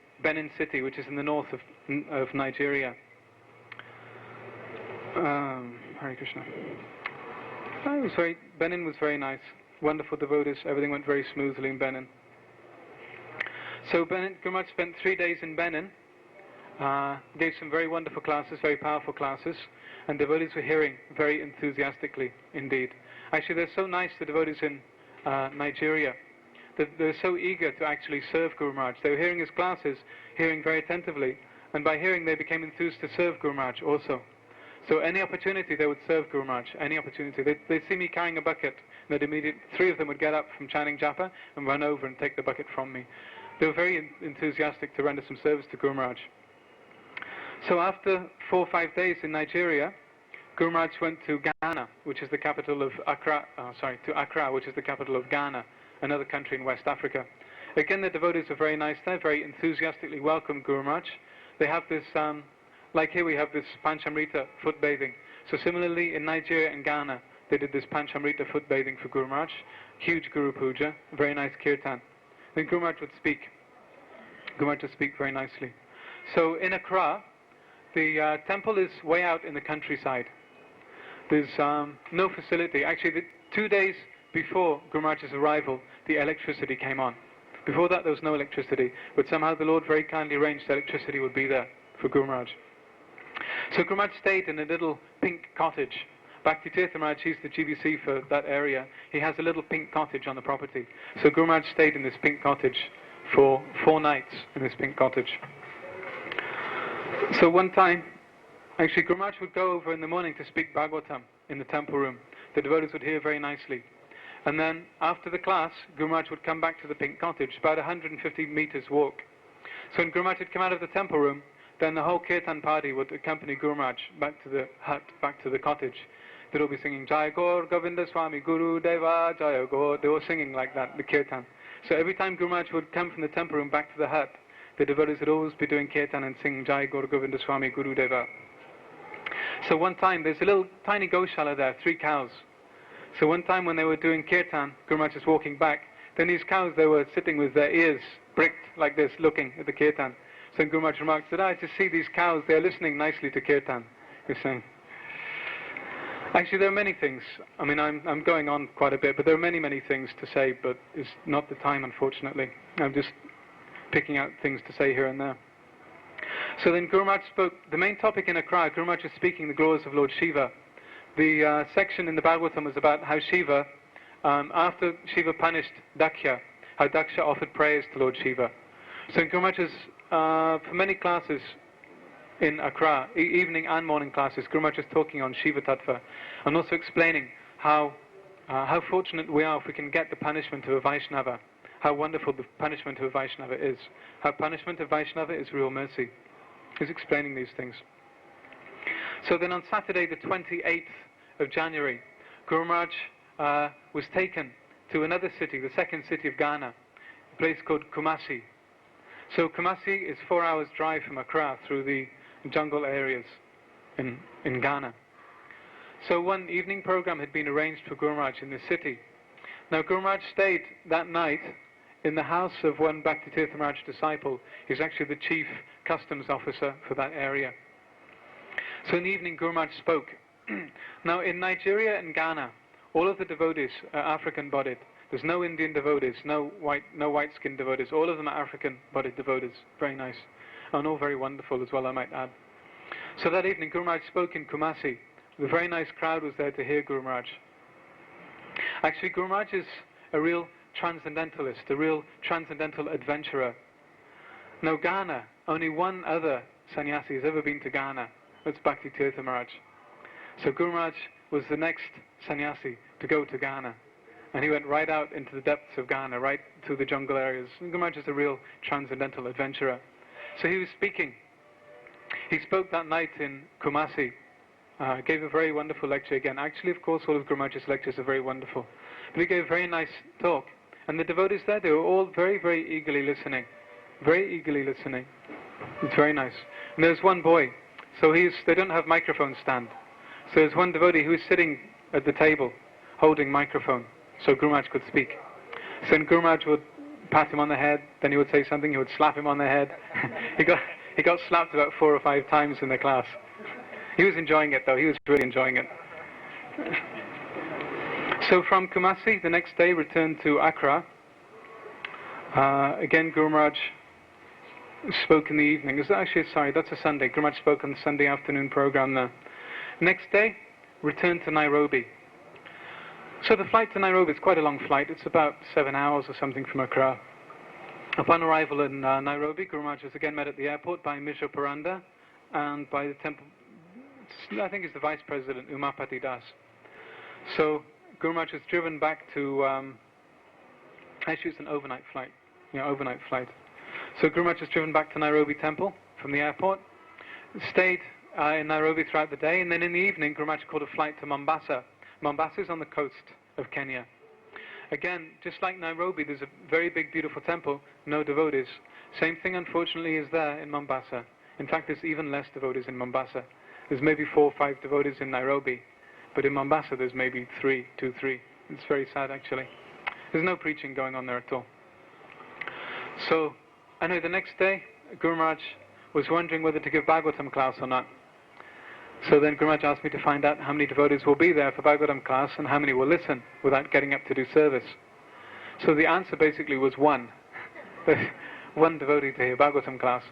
city, which is in the north of Nigeria. Hare Krishna. Benin was very nice. Wonderful devotees. Everything went very smoothly in Benin. So Guru Maharaj spent 3 days in Benin. Gave some very wonderful classes, very powerful classes, and devotees were hearing very enthusiastically indeed. Actually, they're so nice, the devotees in Nigeria, that they're so eager to actually serve Guru Maharaj. They were hearing his classes, hearing very attentively, and by hearing they became enthused to serve Guru Maharaj also. So any opportunity they would serve Guru Maharaj, any opportunity. They'd see me carrying a bucket, and three of them would get up from chanting japa and run over and take the bucket from me. They were very enthusiastic to render some service to Guru Maharaj. So after 4 or 5 days in Nigeria, Guru Maharaj went to Ghana, which is the capital of Accra, which is the capital of Ghana, another country in West Africa. Again, the devotees are very nice there, very enthusiastically welcomed Guru Maharaj. They have this, like here we have this Panchamrita foot bathing. So similarly in Nigeria and Ghana, they did this Panchamrita foot bathing for Guru Maharaj. Huge Guru Puja, very nice kirtan. Then Guru Maharaj would speak. Guru Maharaj would speak very nicely. So in Accra, the temple is way out in the countryside. There's no facility. Actually, 2 days before Guru Maharaj's arrival, the electricity came on. Before that, there was no electricity, but somehow the Lord very kindly arranged the electricity would be there for Guru Maharaj. So Guru Maharaj stayed in a little pink cottage. Bhakti Tirtha Maharaj, he's the GBC for that area. He has a little pink cottage on the property. So Guru Maharaj stayed in this pink cottage for 4 nights in this pink cottage. So one time, actually Guru Maharaj would go over in the morning to speak Bhagavatam in the temple room. The devotees would hear very nicely. And then after the class, Guru Maharaj would come back to the pink cottage, about 150 meters walk. So when Guru Maharaj had come out of the temple room, then the whole kirtan party would accompany Guru Maharaj back to the hut, back to the cottage. They'd all be singing Srila Gour Govinda Swami, Guru Deva Jaya Gaur. They were singing like that, the kirtan. So every time Guru Maharaj would come from the temple room back to the hut, the devotees would always be doing kirtan and singing Jai Gour Govinda Swami, Guru Deva. So one time, there's a little tiny goshala there, 3 cows. So one time when they were doing kirtan, Guru Maharaj was walking back, then these cows, they were sitting with their ears bricked like this, looking at the kirtan. So Guru Maharaj remarked that, I just see these cows, they're listening nicely to kirtan, he's saying. Actually, there are many things. I mean, I'm going on quite a bit, but there are many, many things to say, but it's not the time, unfortunately. I'm just picking out things to say here and there. So then Guru Maharaj spoke, the main topic in Accra, Guru Maharaj was speaking the glories of Lord Shiva. The section in the Bhagavatam was about how Shiva, after Shiva punished Daksha, how Daksha offered prayers to Lord Shiva. So Guru Maharaj was, for many classes in Accra, evening and morning classes, Guru Maharaj was talking on Shiva Tattva, and also explaining how fortunate we are if we can get the punishment of a Vaishnava, how wonderful the punishment of a Vaishnava is, how punishment of Vaishnava is real mercy. He's explaining these things. So then on Saturday the 28th of January, Guru Maharaj was taken to another city, the second city of Ghana, a place called Kumasi. So Kumasi is 4 hours drive from Accra through the jungle areas in Ghana. So one evening program had been arranged for Guru Maharaj in the city. Now Guru Maharaj stayed that night in the house of one Bhakti-tirtha Maharaj disciple. He's actually the chief customs officer for that area. So in the evening Guru Maharaj spoke. Now in Nigeria and Ghana, all of the devotees are African-bodied. There's no Indian devotees, no white-skinned devotees. All of them are African-bodied devotees. Very nice. And all very wonderful as well, I might add. So that evening Guru Maharaj spoke in Kumasi. A very nice crowd was there to hear Guru Maharaj. Actually, Guru Maharaj is a real transcendentalist, a real transcendental adventurer. Now Ghana, only one other sannyasi has ever been to Ghana. That's Bhakti-tirtha Maharaj. So Guru Maharaj was the next sannyasi to go to Ghana. And he went right out into the depths of Ghana, right through the jungle areas. And Guru Maharaj is a real transcendental adventurer. So he was speaking. He spoke that night in Kumasi. Gave a very wonderful lecture again. Actually, of course, all of Guru Maharaj's lectures are very wonderful. But he gave a very nice talk. And the devotees there, they were all very, very eagerly listening. Very eagerly listening. It's very nice. And there's one boy. So they don't have microphone stand. So there's one devotee who was sitting at the table, holding microphone, so Guru Maharaj could speak. So then Guru Maharaj would pat him on the head, then he would say something, he would slap him on the head. He got slapped about 4 or 5 times in the class. He was enjoying it though, he was really enjoying it. So from Kumasi, the next day returned to Accra. Again Guru Maharaj spoke in the evening. That's a Sunday. Guru Maharaj spoke on the Sunday afternoon program there. Next day, returned to Nairobi. So the flight to Nairobi is quite a long flight. It's about 7 hours or something from Accra. Upon arrival in Nairobi, Guru Maharaj was again met at the airport by Mishra Paranda and by the temple, I think it's the Vice President, Umapati Das. So Guru Maharaj was driven back to, actually it's an overnight flight. Overnight flight. So Guru Maharaj was driven back to Nairobi temple from the airport, stayed in Nairobi throughout the day, and then in the evening Guru Maharaj caught a flight to Mombasa. Mombasa is on the coast of Kenya. Again, just like Nairobi, there's a very big, beautiful temple, no devotees. Same thing, unfortunately, is there in Mombasa. In fact, there's even less devotees in Mombasa. There's maybe 4 or 5 devotees in Nairobi, but in Mombasa there's maybe 2 or 3. It's very sad, actually. There's no preaching going on there at all. So, anyway, the next day, Guru Maharaj was wondering whether to give Bhagavatam class or not. So then Guru Maharaj asked me to find out how many devotees will be there for Bhagavatam class and how many will listen without getting up to do service. So the answer basically was 1. One devotee to hear Bhagavatam class.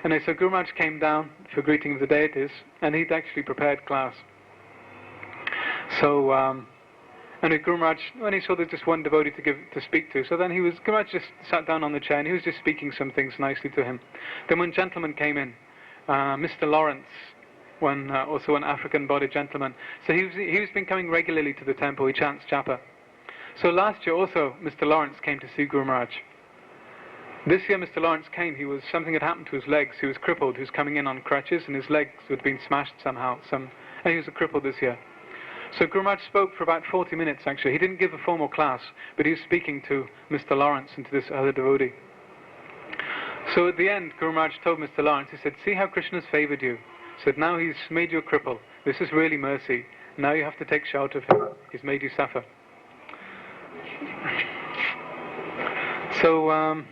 And so Guru Maharaj came down for greeting of the deities, and he'd actually prepared class. So, and Guru Maharaj, when he saw there's just one devotee to speak to, so then Guru Maharaj just sat down on the chair and he was just speaking some things nicely to him. Then one gentleman came in, Mr. Lawrence, also an African-bodied gentleman. So he's been coming regularly to the temple. He chants japa. So last year also Mr. Lawrence came to see Guru Maharaj. This year Mr. Lawrence came. Something had happened to his legs. He was crippled. He was coming in on crutches, and his legs had been smashed somehow. And he was a cripple this year. So Guru Maharaj spoke for about 40 minutes. Actually, he didn't give a formal class, but he was speaking to Mr. Lawrence and to this other devotee. So at the end, Guru Maharaj told Mr. Lawrence, he said, "See how Krishna's favoured you. He said, now he's made you a cripple. This is really mercy. Now you have to take shelter of him. He's made you suffer." So,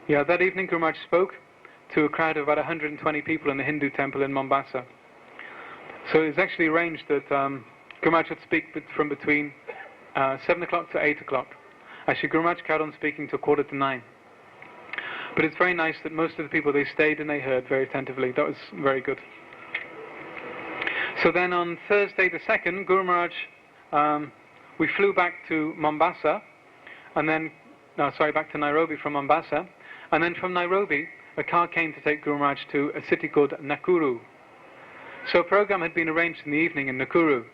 that evening Guru Maharaj spoke to a crowd of about 120 people in the Hindu temple in Mombasa. So it was actually arranged that Guru Maharaj would speak from between 7 o'clock to 8 o'clock. Actually, Guru Maharaj carried on speaking till 8:45. But it's very nice that most of the people, they stayed and they heard very attentively. That was very good. So then on Thursday the 2nd, Guru Maharaj, we flew back to Mombasa, and then, back to Nairobi from Mombasa, and then from Nairobi, a car came to take Guru Maharaj to a city called Nakuru. So a program had been arranged in the evening in Nakuru.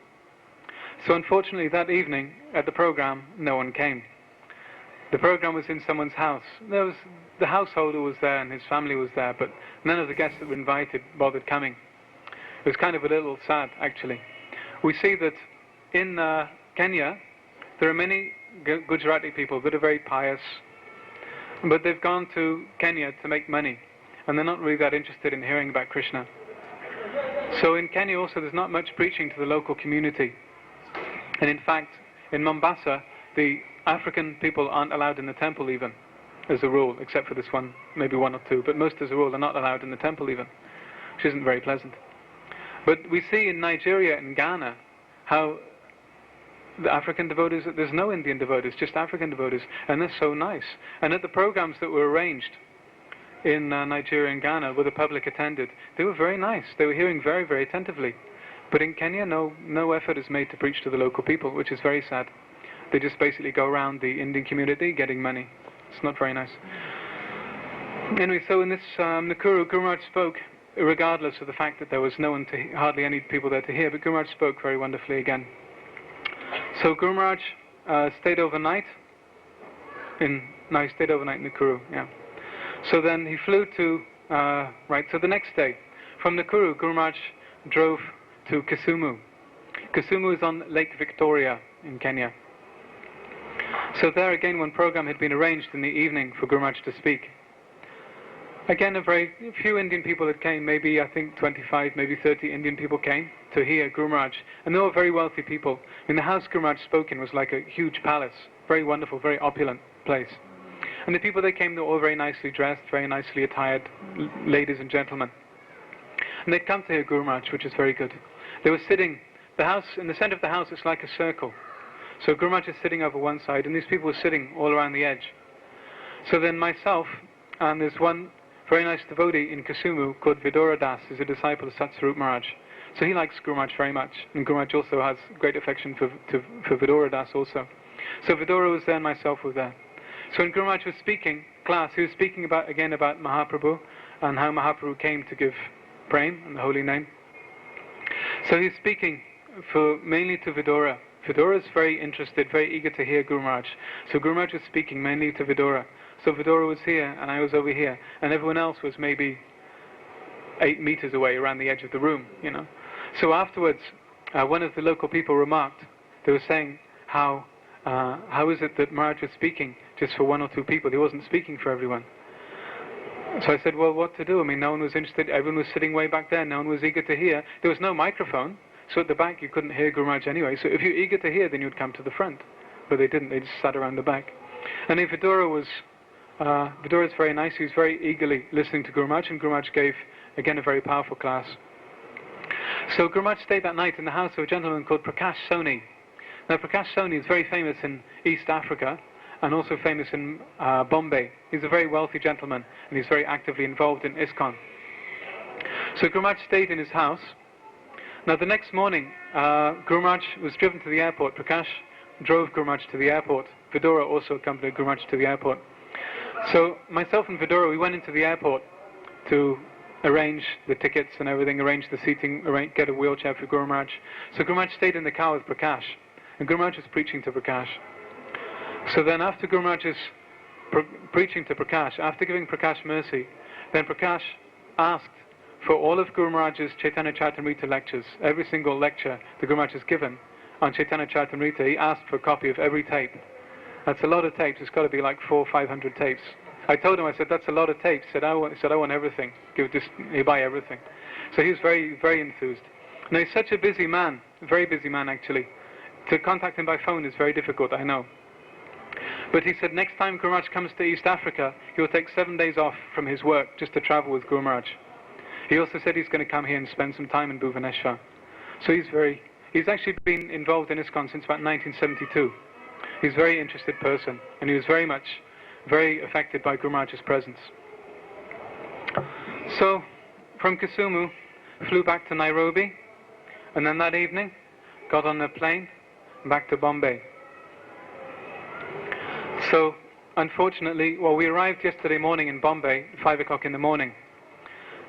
So unfortunately that evening, at the program, no one came. The program was in someone's house. The householder was there and his family was there, but none of the guests that were invited bothered coming. It was kind of a little sad, actually. We see that in Kenya, there are many Gujarati people that are very pious, but they've gone to Kenya to make money, and they're not really that interested in hearing about Krishna. So in Kenya also there's not much preaching to the local community. And in fact, in Mombasa, the African people aren't allowed in the temple even, as a rule, except for this one, maybe one or two, but most as a rule are not allowed in the temple even, which isn't very pleasant. But we see in Nigeria and Ghana how the African devotees, there's no Indian devotees, just African devotees, and they're so nice. And at the programs that were arranged in Nigeria and Ghana, where the public attended, they were very nice. They were hearing very, very attentively. But in Kenya, no effort is made to preach to the local people, which is very sad. They just basically go around the Indian community getting money. It's not very nice. Anyway, so in this Nakuru, Guru Maharaj spoke, regardless of the fact that there was no one hardly any people there to hear, but Guru Maharaj spoke very wonderfully again. So Guru Maharaj stayed overnight in Nakuru, yeah. So then he flew to, so the next day, from Nakuru, Guru Maharaj drove to Kisumu. Kisumu is on Lake Victoria in Kenya. So there again, one program had been arranged in the evening for Guru Maharaj to speak. Again, a very few Indian people that came, maybe I think 25, maybe 30 Indian people came to hear Guru Maharaj. And they were very wealthy people. I mean, the house Guru Maharaj spoke in was like a huge palace, very wonderful, very opulent place. And the people that came, they were all very nicely dressed, very nicely attired, ladies and gentlemen. And they'd come to hear Guru Maharaj, which is very good. They were sitting, the house, in the center of the house, it's like a circle. So Guru Maharaj is sitting over one side, and these people were sitting all around the edge. So then myself, and there's one very nice devotee in Kisumu called Vidura Das, who's a disciple of Satsvarup Maharaj. So he likes Guru Maharaj very much, and Guru Maharaj also has great affection for Vidura Das also. So Vidura was there and myself were there. So when Guru Maharaj was speaking, he was speaking about Mahaprabhu, and how Mahaprabhu came to give Prem and the holy name. So he's speaking mainly to Vidura. Vidura is very interested, very eager to hear Guru Maharaj. So Guru Maharaj was speaking mainly to Vidura. So Vidura was here, and I was over here, and everyone else was maybe 8 meters away around the edge of the room, you know. So afterwards, one of the local people remarked, they were saying how is it that Maharaj was speaking just for 1 or 2 people? He wasn't speaking for everyone. So I said, well, what to do? I mean, no one was interested, everyone was sitting way back there, no one was eager to hear. There was no microphone, so at the back you couldn't hear Guru Maharaj anyway. So if you're eager to hear, then you'd come to the front. But they didn't, they just sat around the back. And then Vidura is very nice, he was very eagerly listening to Guru Maharaj, and Guru Maharaj gave, again, a very powerful class. So Guru Maharaj stayed that night in the house of a gentleman called Prakash Soni. Now Prakash Soni is very famous in East Africa, and also famous in Bombay. He's a very wealthy gentleman, and he's very actively involved in ISKCON. So Guru Maharaj stayed in his house. Now the next morning, Guru Maharaj was driven to the airport. Prakash drove Guru Maharaj to the airport. Vidura also accompanied Guru Maharaj to the airport. So myself and Vidura, we went into the airport to arrange the tickets and everything, arrange the seating, get a wheelchair for Guru Maharaj. So Guru Maharaj stayed in the car with Prakash, and Guru Maharaj was preaching to Prakash. So then after Guru Maharaj is preaching to Prakash, after giving Prakash mercy, then Prakash asked for all of Guru Maharaj's Chaitanya Charitamrita lectures, every single lecture that Guru Maharaj has given on Chaitanya Charitamrita, he asked for a copy of every tape. That's a lot of tapes, it's got to be like 400 or 500 tapes. I told him, I said, that's a lot of tapes. He said, I want everything. You buy everything. So he was very, very enthused. Now he's such a busy man, very busy man actually. To contact him by phone is very difficult, I know. But he said next time Guru Maharaj comes to East Africa, he will take 7 days off from his work just to travel with Guru Maharaj. He also said he's going to come here and spend some time in Bhubaneswar. So he's actually been involved in ISKCON since about 1972. He's a very interested person, and he was very affected by Guru Maharaj's presence. So, from Kisumu, flew back to Nairobi, and then that evening, got on a plane, back to Bombay. So, unfortunately, we arrived yesterday morning in Bombay, 5 o'clock in the morning.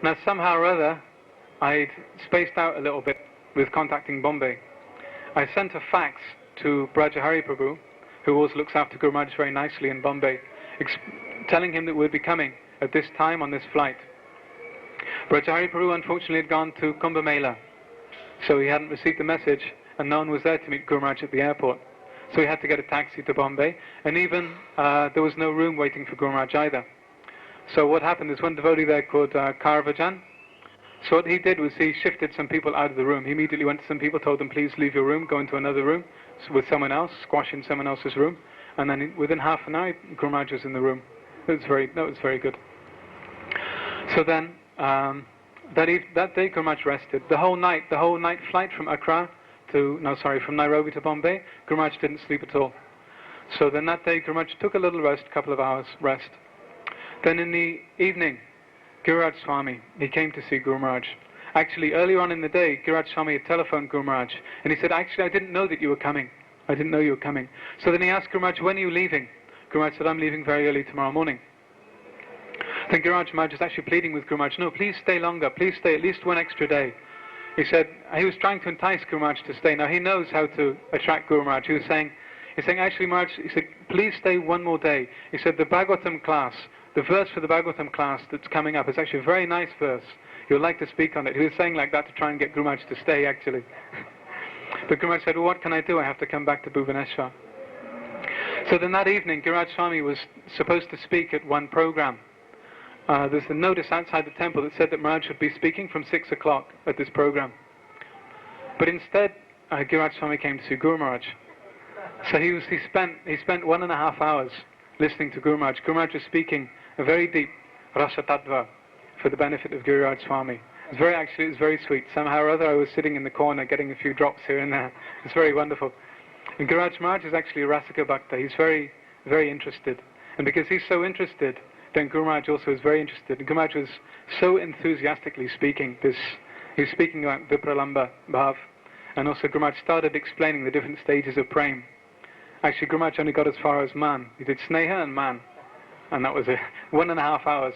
Now, somehow or other, I'd spaced out a little bit with contacting Bombay. I sent a fax to Brajahari Prabhu, who always looks after Guru Maharaj very nicely in Bombay, telling him that we'd be coming at this time on this flight. Brajahari Prabhu unfortunately had gone to Kumbh Mela, so he hadn't received the message, and no one was there to meet Guru Maharaj at the airport. So he had to get a taxi to Bombay, and even there was no room waiting for Guru Maharaj either. So what happened is one devotee there called Karvajan. So what he did was he shifted some people out of the room. He immediately went to some people, told them, please leave your room, go into another room with someone else, squash in someone else's room. And then within half an hour, Guru Maharaj was in the room. That was very good. So then, that day Guru Maharaj rested. The whole night flight from from Nairobi to Bombay, Guru Maharaj didn't sleep at all. So then that day Guru Maharaj took a little rest, couple of hours rest. Then in the evening, Guru Raj Swami, he came to see Guru Maharaj. Actually, earlier on in the day, Guru Raj Swami had telephoned Guru Maharaj, and he said, actually, I didn't know that you were coming. I didn't know you were coming. So then he asked Guru Maharaj, when are you leaving? Guru Maharaj said, I'm leaving very early tomorrow morning. Then Guru Maharaj was actually pleading with Guru Maharaj, no, please stay longer, please stay at least one extra day. He said, he was trying to entice Guru Maharaj to stay. Now he knows how to attract Guru Maharaj. He's saying, actually Maharaj, he said, please stay one more day. He said, the Bhagavatam class, the verse for the Bhagavatam class that's coming up is actually a very nice verse. You'll like to speak on it. He was saying like that to try and get Guru Maharaj to stay, actually. But Guru Maharaj said, well, what can I do? I have to come back to Bhubaneswar. So then that evening, Guru Raj Swami was supposed to speak at one program. There's a notice outside the temple that said that Maharaj would be speaking from 6 o'clock at this program. But instead, Guru Raj Swami came to see Guru Maharaj. So he spent 1.5 hours listening to Guru Maharaj. Guru Maharaj was speaking a very deep Rasa Tattva for the benefit of Guru Raj Swami. It was very sweet. Somehow or other I was sitting in the corner getting a few drops here and there. It's very wonderful. And Guru Raj Maharaj is actually a Rasika Bhakta. He's very, very interested. And because he's so interested, then Guru Maharaj also is very interested. And Guru Maharaj was so enthusiastically speaking this. He was speaking about Vipralamba Bhav. And also Guru Maharaj started explaining the different stages of prema. Actually, Guru Maharaj only got as far as man. He did Sneha and man. And that was it. 1.5 hours.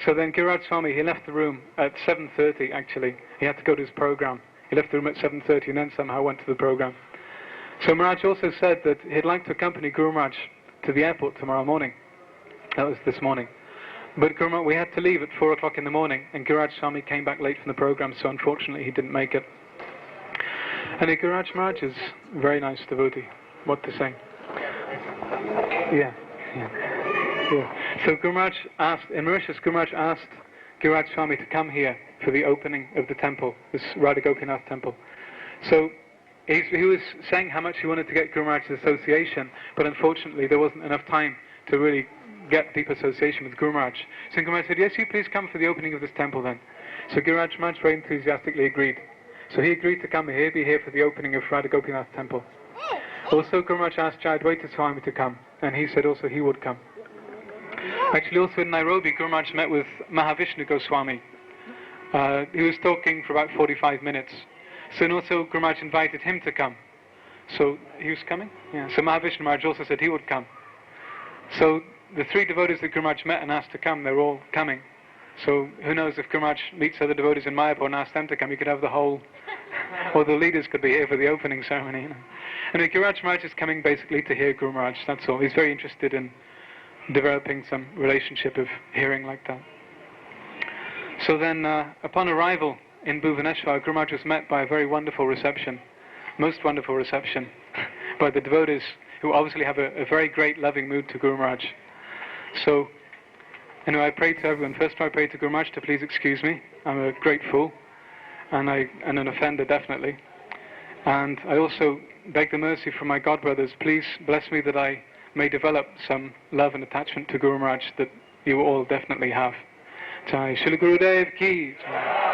So then Guru Raj Swami, he left the room at 7:30 actually. He had to go to his program. He left the room at 7:30 and then somehow went to the program. So Maharaj also said that he'd like to accompany Guru Maharaj to the airport tomorrow morning. That was this morning. But we had to leave at 4 o'clock in the morning, and Guru Raj Swami came back late from the program, so unfortunately he didn't make it. And Guru Raj Maharaj is a very nice devotee. What to say? Yeah. So Guru Maharaj asked, in Mauritius, Guru Maharaj asked Guru Raj Swami to come here for the opening of the temple, this Radha Gopinath temple. So he was saying how much he wanted to get Guru Maharaj's association, but unfortunately there wasn't enough time to really get deep association with Guru Maharaj. So Guru Maharaj said, yes, you please come for the opening of this temple then. So Guru Raj Maharaj very enthusiastically agreed. So he agreed to come here, be here for the opening of Radha Gopinath temple. Also Guru Maharaj asked Jayadvaita Swami to come, and he said also he would come. Actually also in Nairobi, Guru Maharaj met with Mahavishnu Goswami. He was talking for about 45 minutes. So and also Guru Maharaj invited him to come. So he was coming? Yeah. So Mahavishnu Maharaj also said he would come. So the 3 devotees that Guru Maharaj met and asked to come, they're all coming. So who knows, if Guru Maharaj meets other devotees in Mayapur and asks them to come, you could have the whole, or the leaders could be here for the opening ceremony. You know. And Guru Raj Maharaj is coming basically to hear Guru Maharaj, that's all. He's very interested in developing some relationship of hearing like that. So then, upon arrival in Bhubaneswar, Guru Maharaj was met by a very wonderful reception, most wonderful reception, by the devotees who obviously have a very great loving mood to Guru Maharaj. So, anyway, I prayed to everyone. First I prayed to Guru Maharaj to please excuse me. I'm a great fool, and an offender definitely. And I also beg the mercy from my God brothers, please bless me that I may develop some love and attachment to Guru Maharaj that you all definitely have. Jai Srila Gurudev Ki Jai.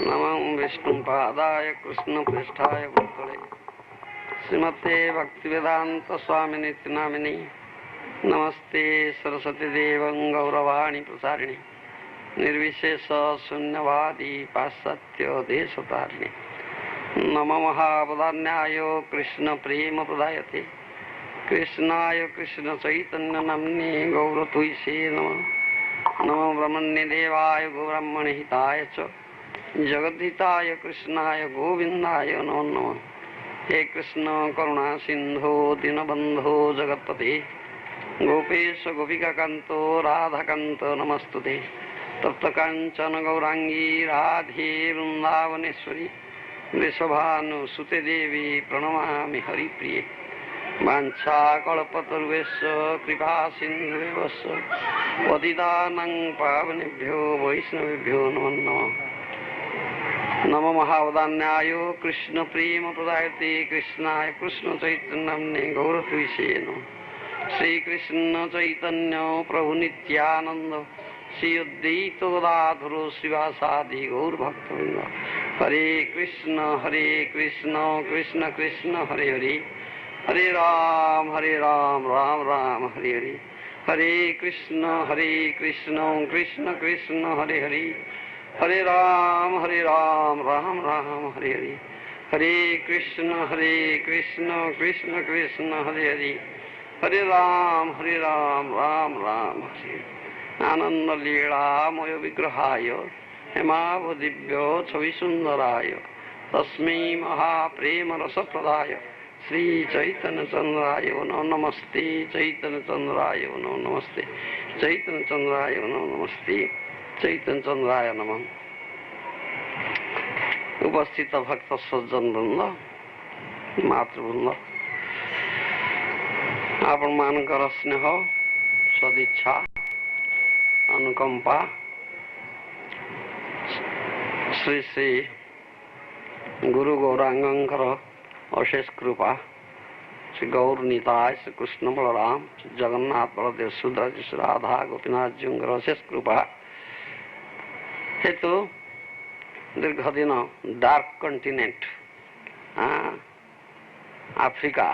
नमो विष्णु पादाय कृष्ण पृष्ठाय भूतले श्रीमते भक्तिवेदांत स्वामी नित्य nominee नमस्ते सरस्वती देवं गौरवाणी प्रसारिणी निर्विशेष शून्यवादी पाश्चात्य देशतारिणे नम महावदान्याय कृष्ण प्रेम प्रदायते कृष्णाय कृष्ण चैतन्य नाम्ने गौरतुष्ये नमः नमो ब्रह्मण्य देवाय गोब्रह्मण हिताय च जगद्धिताय कृष्णाय गोविंदाय नमो नमः। हे कृष्ण करुणा सिंधो दीनबंधो जगत्पते गोपेश गोपिकाकांतो राधाकांत नमस्तुते तप्त कांचन गौरांगी राधे वृंदावनेश्वरी वृषभानुसुते देवी प्रणमामि हरिप्रिये वाञ्छाकल्पतरुभ्यश्च कृपा सिन्धुभ्यश्च पतितानां पावनेभ्यो वैष्णवेभ्यो नमो नमः। नमो महावदान्याय कृष्ण प्रेम प्रदायते कृष्णाय कृष्ण चैतन्य नाम्ने गौरतुष्ये नमः। श्री कृष्ण चैतन्य प्रभु नित्यानंद श्री अद्वैत गदाधर श्रीवासादि गौर भक्तवृंद हरे कृष्ण कृष्ण कृष्ण हरे हरे हरे राम राम राम हरे हरे हरे कृष्ण कृष्ण कृष्ण हरे हरे हरे राम राम राम हरे हरे हरे कृष्ण कृष्ण कृष्ण हरे हरे हरे राम राम राम हरे आनंद लीलामय विग्रहाय हेमावदिव्य छवि सुंदराय तस्मै महाप्रेम रसप्रदाय श्री चैतन्य चंद्राय नमो नमस्ते चैतन्य चंद्राय नमो नमस्ते चैतन्य चंद्राय नमो नमस्ते चैतन्य चंद्राय नमः। उपस्थित भक्त सज्जन वृंद मातृवृंद आपण मानकर स्नेह सदिच्छा अनुकंपा श्री श्री गुरु गौरांगंकर अशेष कृपा श्री गौर निताय श्री कृष्ण बलराम जगन्नाथ बलदेव सुभद्रा श्री राधा गोपीनाथ जी अशेष कृपा हेतु दीर्घ दिन डार्क कंटिनेंट आफ्रिका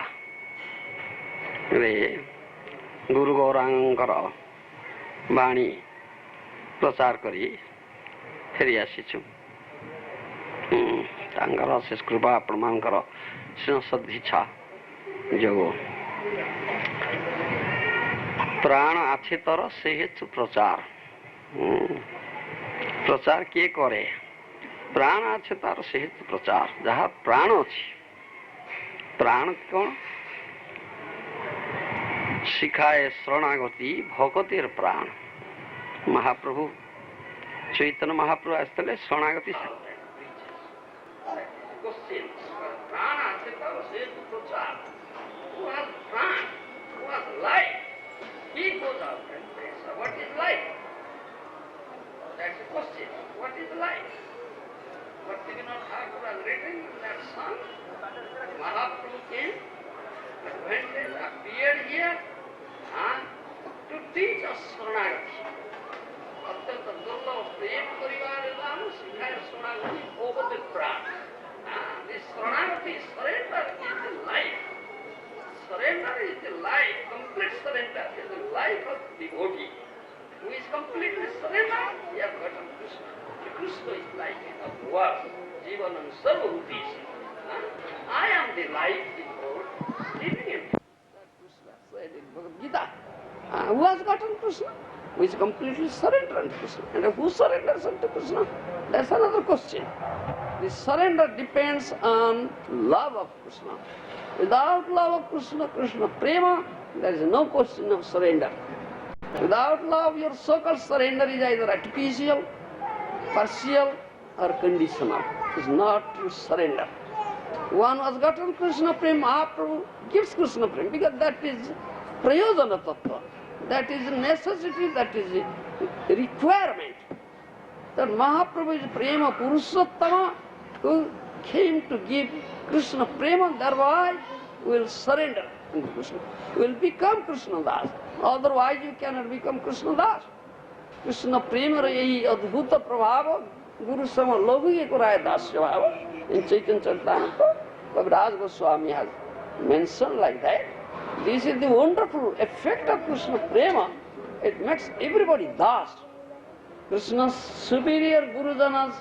रे गुरु गौरांगंकर वाणी प्रचार करी फेरी आसीछु। अशेष कृपा आपण मानकर स्नेह सदिच्छा जो प्राण आछे तर से हेतु प्रचार प्रचार किए करे प्राण आछे तार से हेतु प्रचार जहाँ प्राण अच्छी प्राण कौन शिखाए शरणागति भगतिर प्राण महाप्रभु चैतन्य महाप्रभु आसते शरणागति प्राण आछे तार से हेतु प्रचार who has प्राण who has life he goes out and prays. What is life? That's the question. What is life? What did not have was written in that song? Mahaprabhu came, but when they appeared here to teach us Saranagati. अत्यंत दुर्लभ प्रेम परिवार नाम शिखाय शरणागति भगवती प्राण. This Saranagati surrender is the life. Surrender is the life. Complete surrender is the life of the devotee. Who is completely surrendered, he has gotten Krishna. Krishna is life of the world. Jivanam sarvabhutis. I am the life, the Lord, living in me. That Krishna said in Bhagavad Gita. Who has gotten Krishna? Who is completely surrendered to Krishna. And who surrenders unto Krishna? That's another question. The surrender depends on love of Krishna. Without love of Krishna, Krishna prema, there is no question of surrender. Without love, your so-called surrender is either artificial, partial, or conditional. It is not true surrender. One who has gotten Krishna prema, Mahaprabhu gives Krishna prema, because that is prayojana tattva. That is necessity, that is requirement. That Mahaprabhu is prema Purushottama who came to give Krishna prema, thereby we will surrender to Krishna. We will become Krishna Das. Otherwise you cannot become Krishna Das. Krishna prema ra yahi adbhuta prabhava Guru sama lobhi ekuraya dasya bhava. In Chaitanya Charitamrita, Kaviraj Goswami has mentioned like that. This is the wonderful effect of Krishna prema. It makes everybody das. Krishna's superior Gurujanas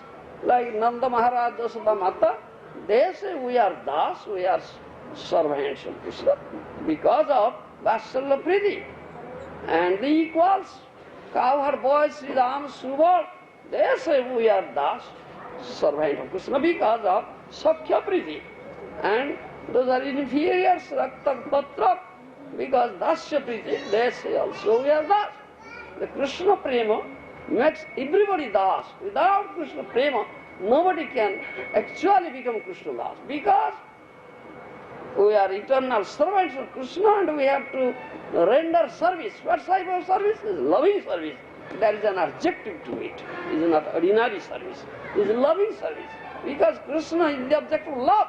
like Nanda Maharaj, Jasoda Mata, they say we are das, we are servants of Krishna because of Vatsalya Priti. And the equals, cowherd boys, Sri Ram, Subal, they say we are das, servant of Krishna because of Sakhya Priti. And those are inferiors, Raktak Patrak, because Dasya Priti, they say also we are das. The Krishna Prema makes everybody das. Without Krishna Prema, nobody can actually become Krishna das. Because we are eternal servants of Krishna and we have to render service. What type of service? Is loving service. There is an adjective to it. It is not ordinary service. It is loving service. Because Krishna is the object of love.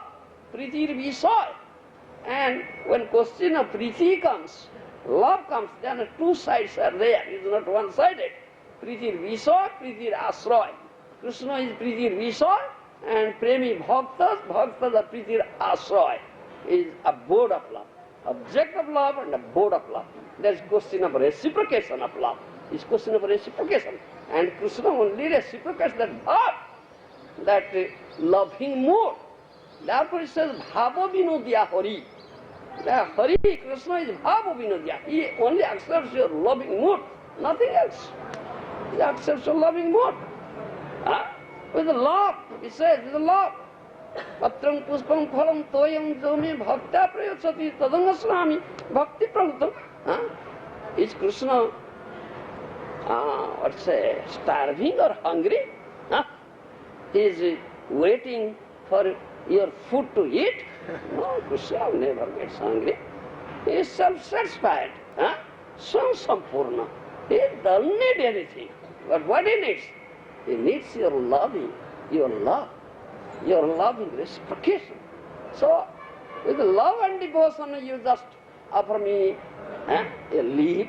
Priti Visaya. And when question of Priti comes, love comes, then two sides are there. It is not one-sided. Priti Visaya, Priti Asraya. Krishna is Priti Visaya and Premi Bhaktas, Bhaktas are Priti Asraya. Is abode of love. Object of love and abode of love. There is question of reciprocation of love. It's question of reciprocation. And Krishna only reciprocates that love, that loving mood. Therefore it says Bhava Vinodya Hari. Hari, Krishna is Bhava Vinodya. He only accepts your loving mood, nothing else. He accepts your loving mood. With love, he says, with love. Patram puspam phalam toyam jome bhakta prayachati tadangasrami bhakti prahutam. Is Krishna starving or hungry? He is waiting for your food to eat? No, Krishna never gets hungry. He is self-satisfied. Sampurna. He doesn't need anything. But what he needs? He needs your loving reciprocation. So, with love and devotion, you just offer me a leaf,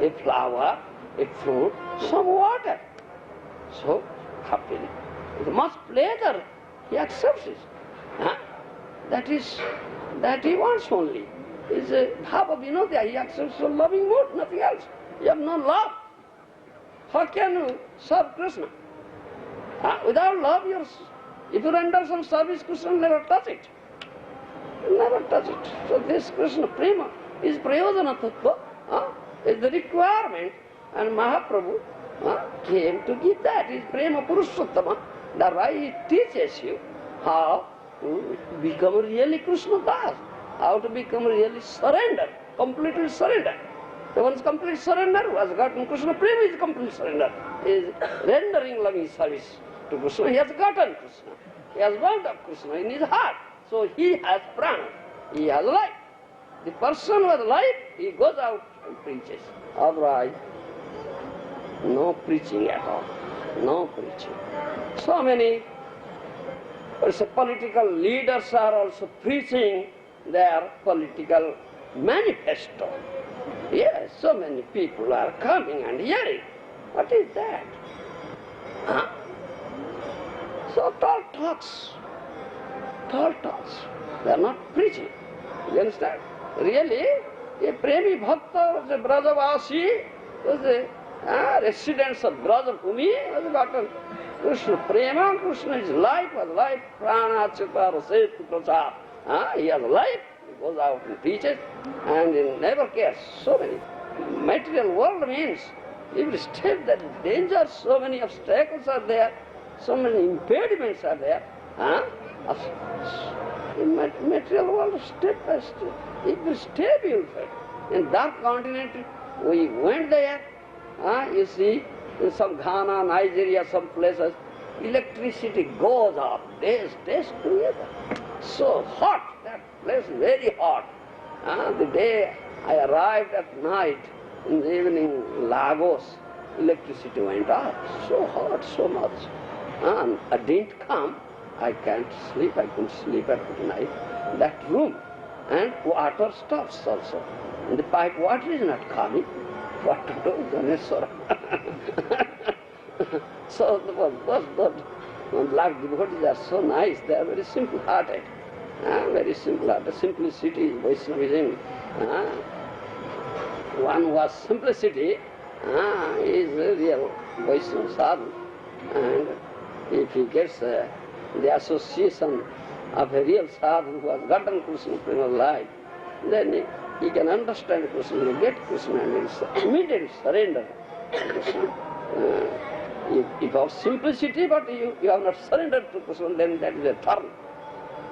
a flower, a fruit, some water. So, happily. With much pleasure, he accepts it. That he wants only. Is a bhava vinodya. He accepts your loving mood, nothing else. You have no love. How can you serve Krishna? Without love, if you render some service, Krishna will never touch it. He will never touch it. So this Krishna Prema is Prayojana Tattva, is the requirement, and Mahaprabhu came to give that. Is Prema Purushottama. That's why he teaches you how to become really Krishna Das, how to become really surrender, completely surrender. The one's complete surrender who has gotten Krishna Prema is complete surrender, is rendering loving service to Krishna. He has gotten Krishna. He has bound up Krishna in his heart. So he has prana. He has life. The person who has life, he goes out and preaches. Otherwise, no preaching at all. No preaching. So many political leaders are also preaching their political manifesto. Yes, so many people are coming and hearing. What is that? So tall talks. They are not preaching. You understand? Really, a Premi Bhakta was a Brajavasi, was a resident of Brajabhumi, was gotten Krishna Prema. Krishna is life, was life, prana, chitta, rasetu, prachar. He has life, he goes out and preaches, and he never cares. So many. Material world means every step that is danger, so many obstacles are there, so many impediments are there. In material world, step by step, every step you will find. In dark continent, we went there, you see, in some Ghana, Nigeria, some places, electricity goes up, days together. So hot, that place is very hot. The day I arrived at night, in the evening, Lagos, electricity went up. So hot, so much. I didn't come. I can't sleep. I couldn't sleep at night. That room. And water stops also. And the pipe water is not coming. What to do? Ganeswara. So the black devotees are so nice. They are very simple-hearted. Very simple-hearted. Simplicity is Vaishnavism. One who has simplicity, He is a real Vaishnava sadhu. And if he gets the association of a real sadhu who has gotten Krishna Prema life, then he can understand Krishna, he get Krishna, and he immediately surrender to Krishna. If of simplicity, but you have not surrendered to Krishna, then that is a thorn.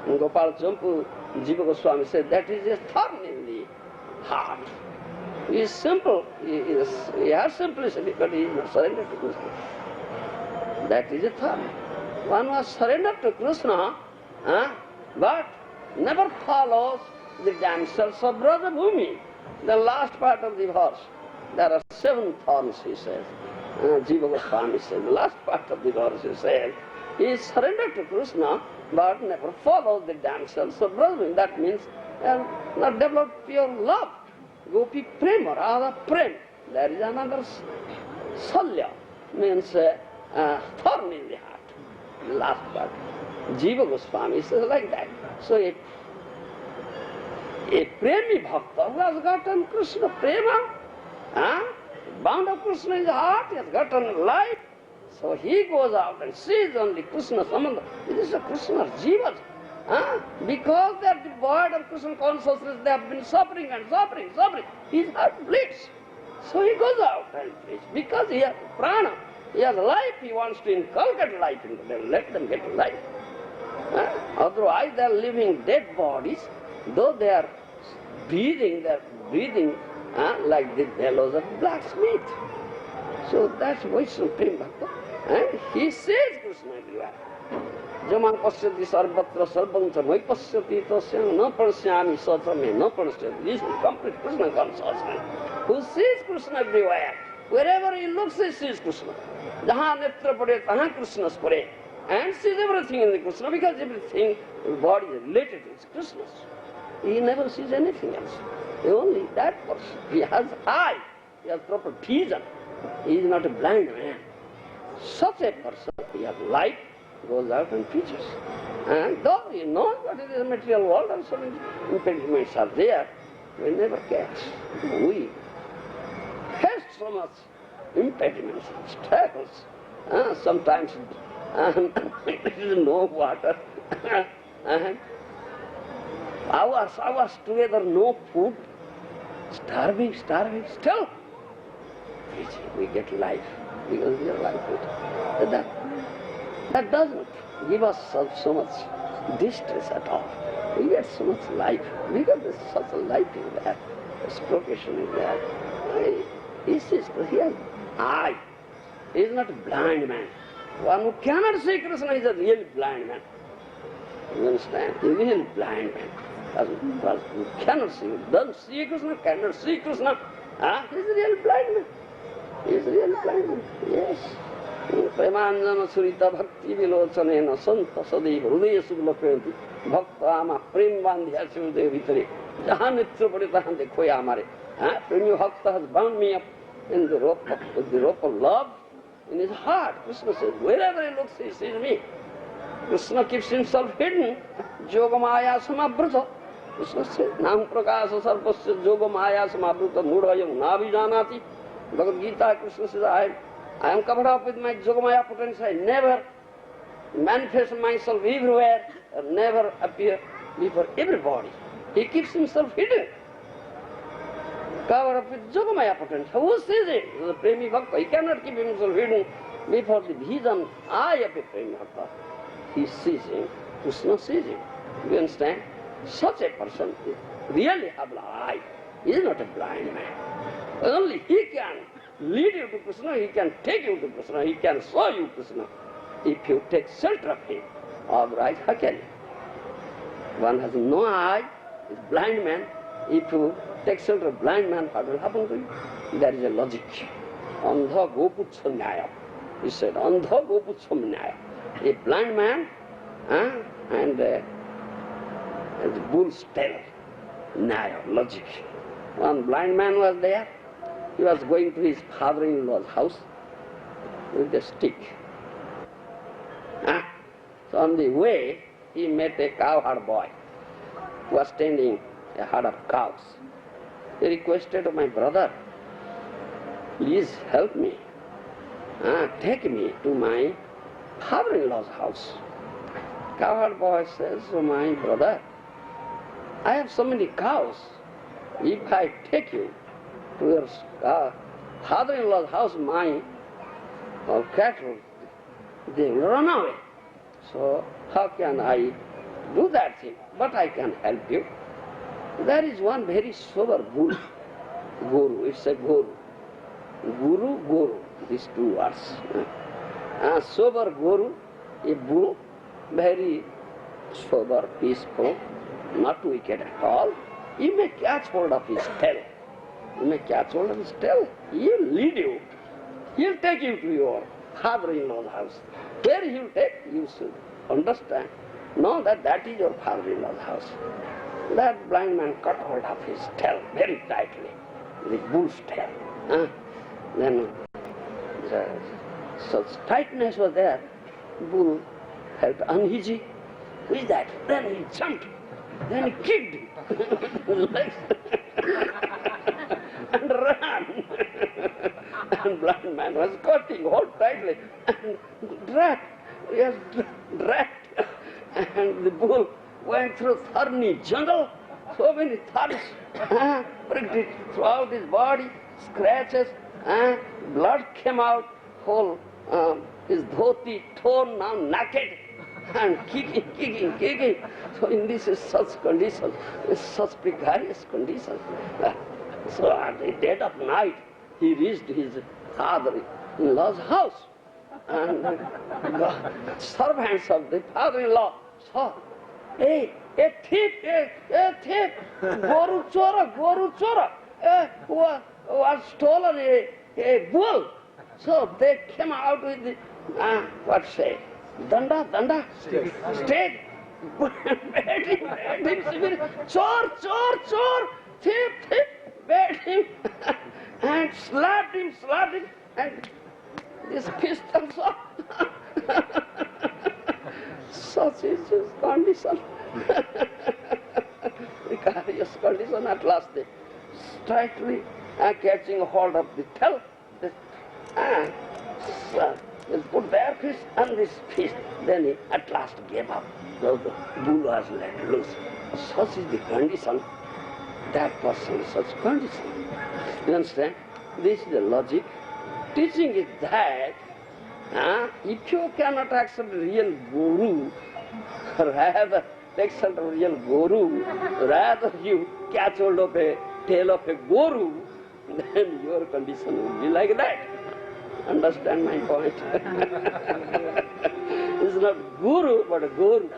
And Gopal Champu Jiva Goswami said that is a thorn in the heart. He is simple, he has simplicity, but he is not surrendered to Krishna. That is a thorn. One was surrendered to Krishna, but never follows the damsels of Brajabhumi. The last part of the verse, there are 7 thorns, he says. Jiva Goswami says, the last part of the verse, he says, he is surrendered to Krishna, but never follows the damsels of Brajabhumi. That means not developed pure love. Gopi prema, Radha prem. There is another salya, means thorn in the heart. The last part. Jiva Goswami says like that. So a premi bhakta who has gotten Krishna prema, bound of Krishna in his heart, he has gotten life. So he goes out and sees only Krishna Samandha. This is a Krishna Jivas. Because they are devoid of Krishna consciousness, they have been suffering and suffering. His heart bleeds. So he goes out and preaches. Because he has prana, he has life, he wants to inculcate life into them, let them get life. Otherwise they are living dead bodies, though they are breathing like the bellows of blacksmith. So that's Vaishnava Prem Bhakta. And he says Krishna everywhere. Jama pasyati sarvatra sarvam cha mai pasyati tasya na pasyami sacha me na pasyati. This is complete Krishna consciousness. Who sees Krishna everywhere. Wherever he looks, he sees Krishna. Jahan netra pade, tahan Krishna's pade. And sees everything in the Krishna, because everything, the body is related to Krishna's. He never sees anything else. Only that person. He has eye, he has proper vision. He is not a blind man. Such a person, he has light, goes out and preaches. And though he knows what is the material world and so many impediments are there, we never catch. We have so much impediments, obstacles. Sometimes there is no water. Hours together, no food. Starving. Still, we get life because we are life. That doesn't give us so much distress at all. We get so much life because there's such a life in there. This profession is there. He sees, he has eye. He is not a blind man. One who cannot see Krishna is a really blind man. You understand? He is a really blind man. Because who cannot see, doesn't see Krishna, cannot see Krishna. He is a real blind man. He is a real blind man. Yes. Premanjana surita bhakti vilochanena santa sadeva hridaya suglapanti bhakta ama prem bandhya sivade vitare jahan nitra pade tahan dekhoya amare. Premi bhakta has bound me up in the rope of love in his heart. Krishna says, wherever he looks, he sees me. Krishna keeps himself hidden. Yogamaya samabhrata. Krishna says, Nam prakasa sarvasya yogamaya samabhrata mudhayam navijanati. Bhagavad Gita, Krishna says, I am covered up with my yogamaya potential. I never manifest myself everywhere, or never appear before everybody. He keeps himself hidden. Covered up with yogamaya potential. Who sees it? The Premi Bhakta. He cannot keep himself hidden before the vision eye of a Premi Bhakta. He sees him. Krishna sees him. You understand? Such a person really has eye. He is not a blind man. Only he can lead you to Krishna, he can take you to Krishna, he can show you Krishna, if you take shelter of him. Otherwise, how can you? One has no eye, is blind man. If you take shelter of blind man, what will happen to you? There is a logic. Andha goputsha nyaya. He said, Andha goputsha nyaya. A blind man and a bull's tail. Nyaya, logic. One blind man was there. He was going to his father-in-law's house with a stick. So on the way, he met a cowherd boy who was tending a herd of cows. He requested, my brother, please help me. Take me to my father-in-law's house. Cowherd boy says, oh my brother, I have so many cows. If I take you to your father-in-law's house, my cattle, they will run away. So how can I do that thing? But I can help you. There is one very sober guru. Guru, it's a guru. Guru, guru, these two words. Sober guru, a guru, very sober, peaceful, not wicked at all. You may catch hold of his tail. You may catch hold of his tail. He'll lead you. He'll take you to your father-in-law's house. Where he'll take, you should understand. Know that that is your father-in-law's house. That blind man cut hold of his tail very tightly, the bull's tail. Then such tightness was there, bull felt uneasy. Who is that? Then he jumped. Then he kicked him. Legs and ran. And blind man was cutting hold tightly and dragged. Yes, dragged. And the bull went through thorny jungle, so many thorns, pricked it throughout his body, scratches, blood came out, whole his dhoti torn, now naked, and kicking. So in this such condition, such precarious condition. So at the dead of night, he reached his father-in-law's house. And the servants of the father-in-law saw, hey, a thief, Goru Chora, was stolen a bull. So they came out with the, danda, stake, bade him, chor, thief, bade him, and slapped him, and this fist also. Such is his condition. Precarious condition. At last they tightly catching hold of the tail, they put their fist and this fist. Then he at last gave up. So the bull was let loose. Such is the condition. That person, such condition. You understand? This is the logic. Teaching is that if you cannot accept real guru, rather accept real guru, rather you catch hold of a tail of a guru, then your condition will be like that. Understand my point? It's not guru, but a guru.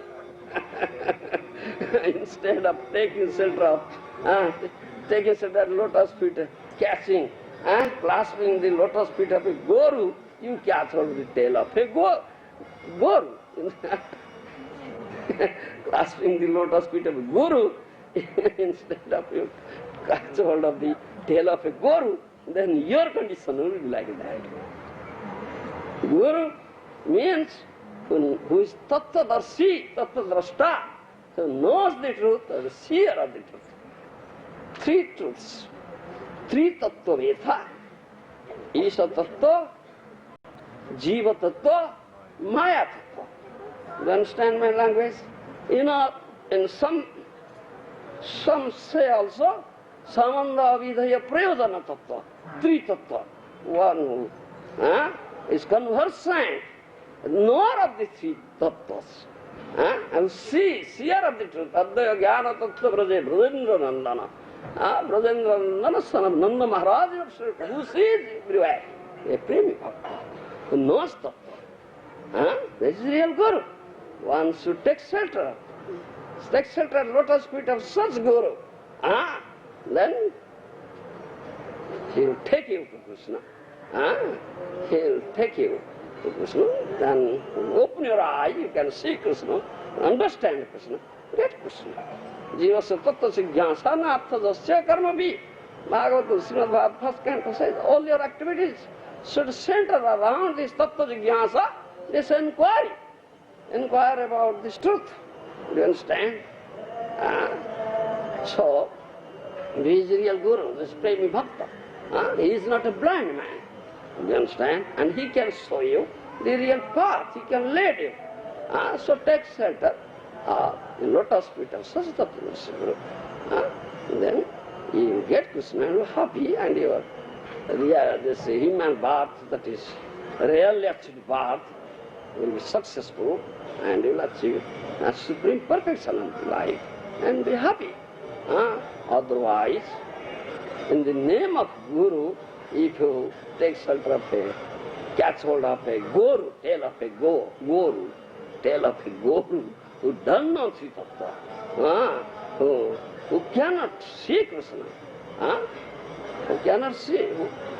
Instead of taking shelter of lotus feet, catching, clasping the lotus feet of a guru, you catch hold of the tail of a guru. Clasping the lotus feet of a guru, instead of you catch hold of the tail of a guru, then your condition will be like that. Guru means who is tattvadarshi, tattvadrashta, who knows the truth, or the seer of the truth. Three truths. Three tattva vetha. Isha tattva, jiva tattva, maya tattva. You understand my language? You know, in some say also, samanda avidhaya prayodana tattva. Three tattva. One who is conversant, knower of the three tattvas. And seer of the truth. Advaya jnana tattva braje Brajendra Nandana. Brajendra Nandana, son of Nanda Maharaj, who sees everywhere. A premi bhakta, who knows tattva. This is real guru. One should take shelter. Take shelter at lotus feet of such guru. Then he will take you to Krishna. He will take you to Krishna. Then open your eye, you can see Krishna, understand Krishna, get Krishna. Jivasya tattva siddhyasa nartha jasya karma bhi. Bhagavatam Srimad Bhagavatam first canto says, all your activities should center around this tattva jignasa, this inquiry. Inquire about this truth. Do you understand? So, this is real guru, this premi bhakta. He is not a blind man. You understand? And he can show you the real path. He can lead you. So take shelter in lotus feet of Sasatapurusha. Then you get Krishna and you are happy, and your this human birth, that is really achieved birth, will be successful, and you will achieve a supreme perfection in life and be happy. Otherwise, in the name of Guru, if you take shelter of a, catch hold of a Guru, tail of a Guru, tail of a Guru, who does not see Tattva, who cannot see Krishna, who cannot see,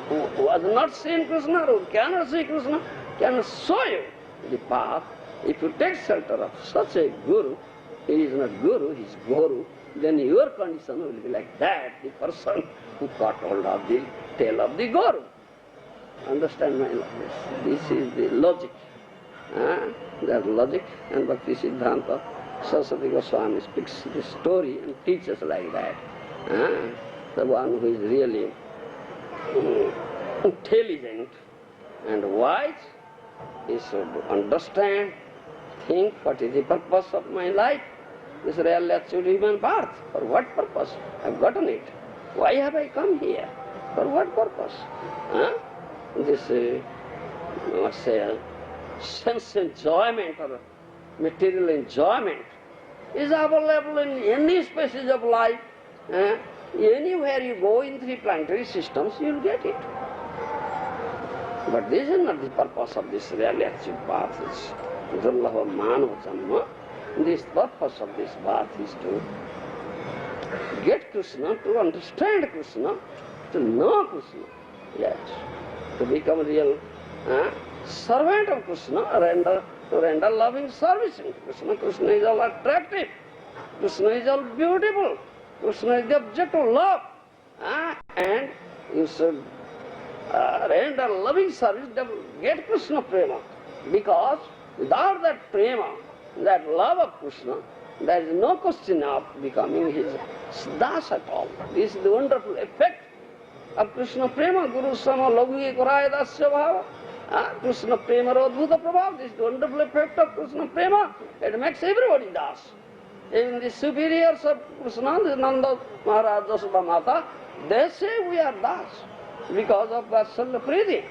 who has not seen Krishna, who cannot see Krishna, cannot show you the path. If you take shelter of such a Guru, he is not Guru, he is Guru, then your condition will be like that, the person who caught hold of the tail of the Guru. Understand my logic? This is the logic. That logic, and Bhakti Siddhanta Saraswati Goswami speaks this story and teaches like that. The one who is really intelligent and wise, he should understand, think what is the purpose of my life. This really achieved human birth. For what purpose? I have gotten it. Why have I come here? For what purpose? This, let's say, sense enjoyment or material enjoyment is available in any species of life. Anywhere you go in three planetary systems, you will get it. But this is not the purpose of this really achieved birth. It's Durlabha Manava Janma. This purpose of this birth is to get Krishna, to understand Krishna, to know Krishna. Yes. To become a real servant of Krishna, to render loving service to Krishna. Krishna is all attractive. Krishna is all beautiful. Krishna is the object of love. And you should render loving service, get Krishna prema. Because without that prema, that love of Krishna, there is no question of becoming his das at all. This is the wonderful effect of Krishna prema. Guru sama laghu koraya dasya bhava. Krishna prema radhuta prabhav. This is the wonderful effect of Krishna prema. It makes everybody das. Even the superiors of Krishna, the Nanda Maharaj, Jasoda Mata, they say we are das because of Vatsalya Priti.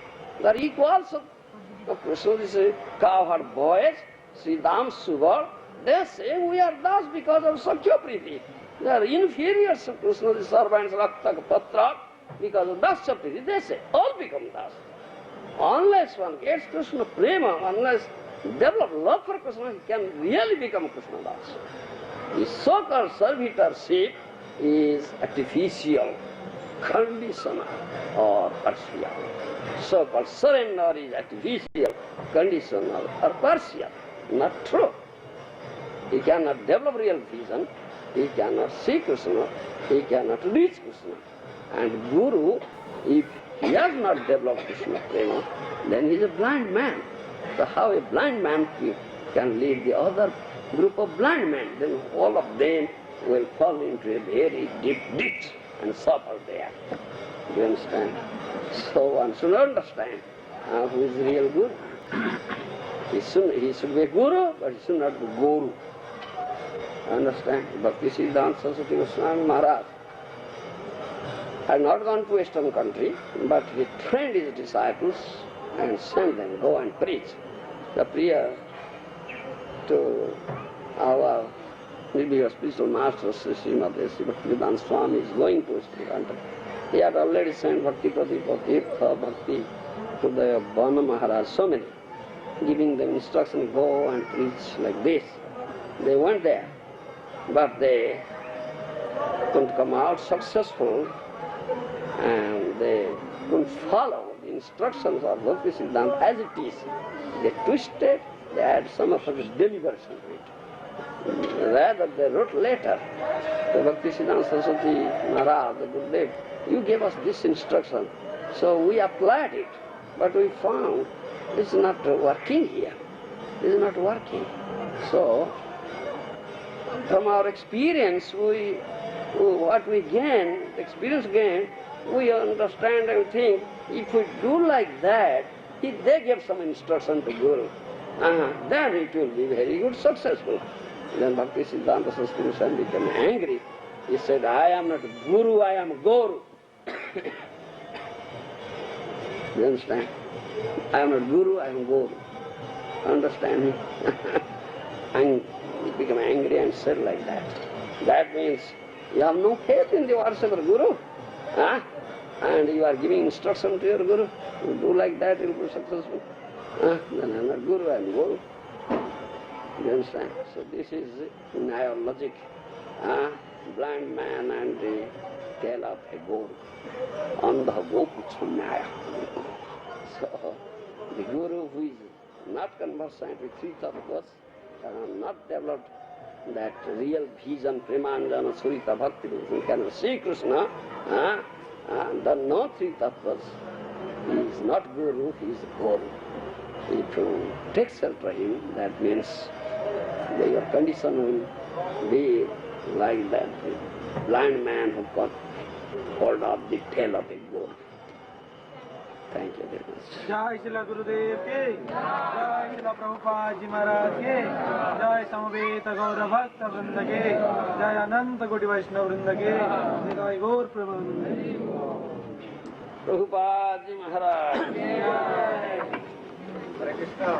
They are equals of Krishna. These cowherd boys, Sridham, Subal, they say we are das because of Sakya Priti. They are inferiors of Krishna, the servants, Raktak, Patra, because of Dasya Priti. They say all become das. Unless one gets Krishna prema, unless develop love for Krishna, he can really become Krishna das. The so-called servitorship is artificial, conditional, or partial. So-called surrender is artificial, conditional, or partial. Not true. He cannot develop real vision, he cannot see Krishna, he cannot reach Krishna. And Guru, if he has not developed Krishna prema, then he is a blind man. So how a blind man can lead the other group of blind men? Then all of them will fall into a very deep ditch and suffer there. Do you understand? So one should understand who is the real Guru. He should be a Guru, but he should not be Guru. Understand? Bhakti Siddhanta Saraswati Goswami Maharaj had not gone to Western country, but he trained his disciples and sent them, go and preach. The prayer to our maybe a spiritual master, Srimati Bhaktivedanta Swami, is going to Western country. He had already sent Bhakti Pratipati, Bhakti Hridaya Bana Maharaj, so many, giving them instruction, go and preach like this. They went there, but they couldn't come out successful, and they couldn't follow the instructions of Bhakti Siddhanta as it is. They twisted, they had some of the deliberation to it. Rather, they wrote later to Bhakti Siddhanta Saraswati Maharaj, the Gurudev, you gave us this instruction, so we applied it, but we found it's not working here. It is not working. So, from our experience, what we gain, experience gained, we understand and think, if we do like that, if they give some instruction to Guru, then it will be very good, successful. Then Bhakti Siddhanta Saraswati Goswami became angry. He said, I am not Guru, I am Guru. You understand? I am not Guru, I am Guru. Understand me? And he became angry and said like that. That means you have no faith in the worship of Guru. And you are giving instruction to your Guru. You do like that, you will be successful. Then I am not Guru, I am Guru. You understand? So this is Nyaya logic. Blind man and the tail of a goat. Andha gopuchu Nyaya. So the Guru who is not conversant with three tattvas, not developed that real vision, premanjana, surita, bhakti, who can see Krishna, the no three tattvas, he is not Guru, he is Guru. If you take shelter him, that means your condition will be like that blind man who got hold of the tail of a goat. Thank you very much. Jai Srila Gurudev ke, Jai Srila Prabhupada Ji Maharaj ke, Jai Samaveta Gaura Bhakta Vrinda ke, Jai Ananta Koti Vaishnava Vrinda ke, Jai Gaur Premanand. Prabhupada Ji Maharaj. Hare Krishna.